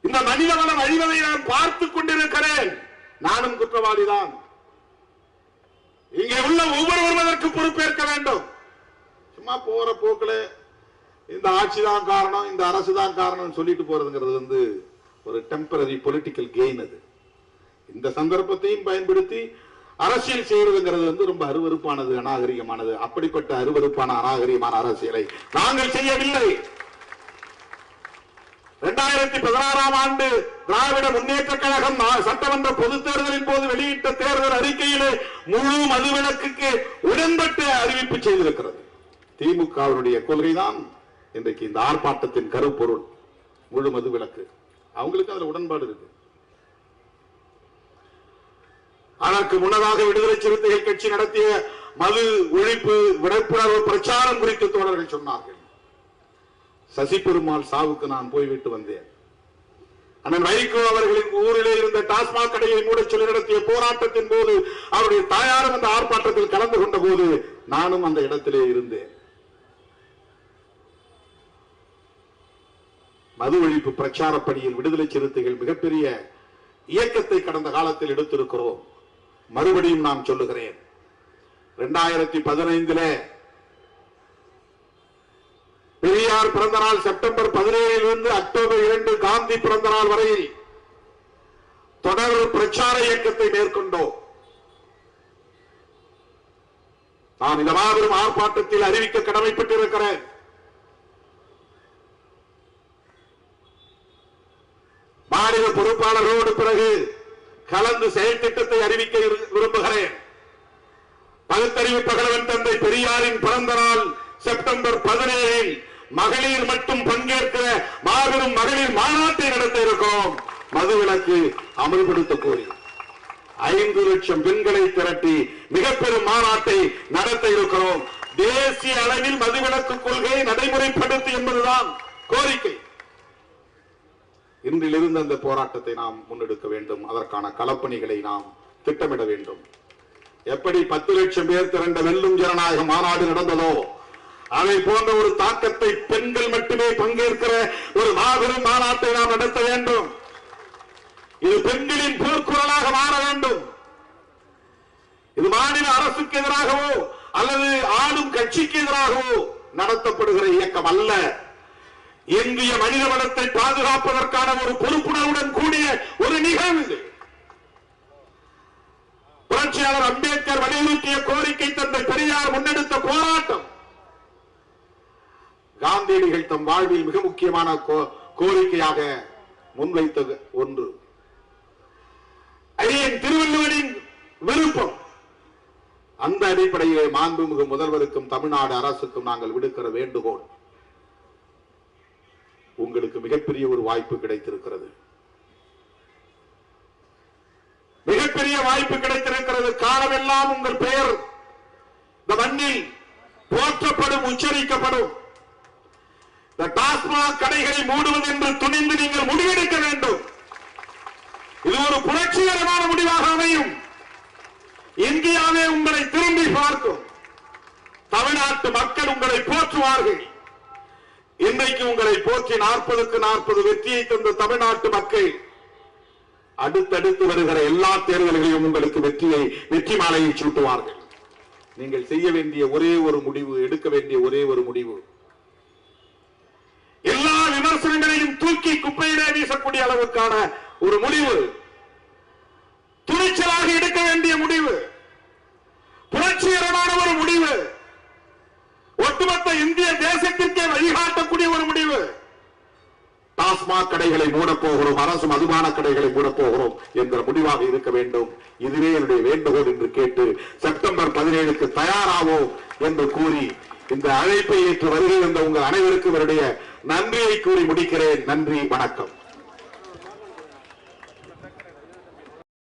இந்த மனித வளம் அழிவதை நான் பார்த்துக் கொண்டிருக்கிறேன். நானும் குற்றவாளிதான். இங்கே உள்ள ஒவ்வொருவரும் அதற்கு பொறுப்பேற்க வேண்டும். சும்மா போற போக்குல இந்த ஆட்சி தான் காரணம், இந்த அரசு தான் காரணம் சொல்லிட்டு போறதுங்கிறது ஒரு டெம்பரரி பொலிட்டிக்கல் கெயின். அது இந்த சந்தர்ப்பத்தையும் பயன்படுத்தி அரசியல் செய்வதுங்கிறது ரொம்ப அருவருப்பானது, அநாகரிகமானது. அப்படிப்பட்ட அருவருப்பான அநாகரிகமான அரசியலை நாங்கள் செய்யவில்லை. 2016 ஆண்டு திராவிட முன்னேற்ற கழகம் சட்டமன்ற பொதுத் தேர்தலின் போது வெளியிட்ட தேர்தல் அறிக்கையிலே முழு மதுவிலக்குக்கு உடன்பட்டு அறிவிப்பு செய்திருக்கிறது. திமுகவினுடைய கொள்கைதான் இன்றைக்கு இந்த ஆர்ப்பாட்டத்தின் கருப்பொருள், முழு மதுவிலக்கு. அவங்களுக்கு அதுல உடன்பாடு இருக்கு. அதற்கு முன்னதாக விடுதலை சிறுத்தைகள் கட்சி நடத்திய மது ஒழிப்பு விழிப்புணர்வு பிரச்சாரம் குறித்து தோழர்கள் சொன்னார்கள். சசி பெருமாள் சாவுக்கு நான் போய்விட்டு வந்தேன். அண்ணன் வைகோ அவர்களின் ஊரிலே இருந்த டாஸ்மாக் கடையை மூட சொல்லி நடத்திய போராட்டத்தின் போது அவருடைய தாயாரும் அந்த ஆர்ப்பாட்டத்தில் கலந்து கொண்ட போது நானும் அந்த இடத்திலே இருந்தேன். மது ஒழிப்பு பிரச்சார பணியில் விடுதலை சிறுத்தைகள் மிகப்பெரிய இயக்கத்தை கடந்த காலத்தில் எடுத்திருக்கிறோம். மறுபடியும் நான் சொல்லுகிறேன், 2015 பெரியார் பிறந்த நாள் செப்டம்பர் 17 அக்டோபர் 2 காந்தி பிறந்த நாள் வரையில் தொடர் பிரச்சார இயக்கத்தை மேற்கொண்டோம். நான் இந்த மாபெரும் ஆர்ப்பாட்டத்தில் அறிவிக்க கடமைப்பட்டிருக்கிறேன். மாநில பொறுப்பாளர்களோடு பிறகு கலந்து செயல் திட்டத்தை அறிவிக்க விரும்புகிறேன். பகுத்தறிவு பகலவன் தந்தை பெரியாரின் பிறந்த நாள் செப்டம்பர் 17 மகளிர் மட்டும் பங்கேற்கிற மாபெரும் மகளிர் மாநாட்டை நடத்த இருக்கிறோம். மதுவிலக்கு அமல்படுத்த கோரி 5 லட்சம் பெண்களை திரட்டி மிகப்பெரும் மாநாட்டை நடத்த இருக்கிறோம். தேசிய அளவில் மதுவிலக்கு கொள்கையை நடைமுறைப்படுத்து என்பதுதான் கோரிக்கை. இன்றிலிருந்து அந்த போராட்டத்தை நாம் முன்னெடுக்க வேண்டும். அதற்கான களப்பணிகளை நாம் திட்டமிட வேண்டும். எப்படி 10 லட்சம் பேர் திரண்ட வெல்லும் ஜனநாயக மாநாடு நடந்ததோ அதை போன்ற ஒரு தாக்கத்தை பெண்கள் மட்டுமே பங்கேற்கிற ஒரு மாபெரும் மாநாட்டை நாம் நடத்த வேண்டும். இது பெண்களின் போர்க்குரலாக மாற வேண்டும். இது மாநில அரசுக்கு எதிராகவோ அல்லது ஆளும் கட்சிக்கு எதிராகவோ நடத்தப்படுகிற இயக்கம் அல்ல. இந்திய மனித வளத்தை பாதுகாப்பதற்கான ஒரு பொறுப்புணர்வுடன் கூடிய ஒரு நிகழ்வு. புரட்சியாளர் அம்பேத்கர் வலியுறுத்திய கோரிக்கை தந்தை பெரியார் முன்னெடுத்த போராட்டம். காந்தியடிகள் தம் வாழ்வில் மிக முக்கியமான கோரிக்கையாக முன்வைத்த ஒன்று. அரியன் திருவள்ளுவரின் விருப்பம். அந்த அடிப்படையிலே மாண்புமிகு முதல்வருக்கும் தமிழ்நாடு அரசுக்கும் நாங்கள் விடுக்கிற வேண்டுகோள், மிகப்பெரிய ஒரு வாய்ப்பு கிடைத்திருக்கிறது. மிகப்பெரிய வாய்ப்பு கிடைத்திருக்கிறது. காலமெல்லாம் உங்கள் பெயர் இந்த மண்ணில் போற்றப்படும், உச்சரிக்கப்படும். இந்த டாஸ்மாக் கடைகளை மூடுவது என்று துணிந்து நீங்கள் முடிவெடுக்க வேண்டும். இது ஒரு புரட்சிகரமான முடிவாக அமையும். இந்தியாவே உங்களை திரும்பி பார்க்கும். தமிழ்நாட்டு மக்கள் உங்களை போற்றுவார்கள். இன்றைக்கு உங்களை போற்றி 40க்கு 40 வெற்றியை தந்த தமிழ்நாட்டு மக்கள் அடுத்தடுத்து வருகிற எல்லா தேர்தல்களிலும் உங்களுக்கு வெற்றி மாலையை சூட்டுவார்கள். நீங்கள் செய்ய வேண்டிய ஒரே ஒரு முடிவு, எடுக்க வேண்டிய ஒரே ஒரு முடிவு, எல்லா விமர்சனங்களையும் தூக்கி குப்பையிலே வீசக்கூடிய அளவுக்கான ஒரு முடிவு, துணிச்சலாக எடுக்க வேண்டிய முடிவு, புரட்சிகரமான ஒரு முடிவு, ஒட்டுமொத்த இந்திய தேசத்திற்கே வழிகாட்டக்கூடிய ஒரு முடிவு. டாஸ்மாக் கடைகளை மூடப்போகிறோம், அரசு மதுபான கடைகளை மூடப்போகிறோம் என்ற முடிவாக இருக்க வேண்டும். இதுவே என்னுடைய வேண்டுகோள் என்று கேட்டு செப்டம்பர் 17க்கு தயாராவோம் என்று கூறி இந்த அழைப்பை ஏற்று வருகை வந்த உங்கள் அனைவருக்கும் என்னுடைய நன்றியை கூறி முடிக்கிறேன். நன்றி, வணக்கம்.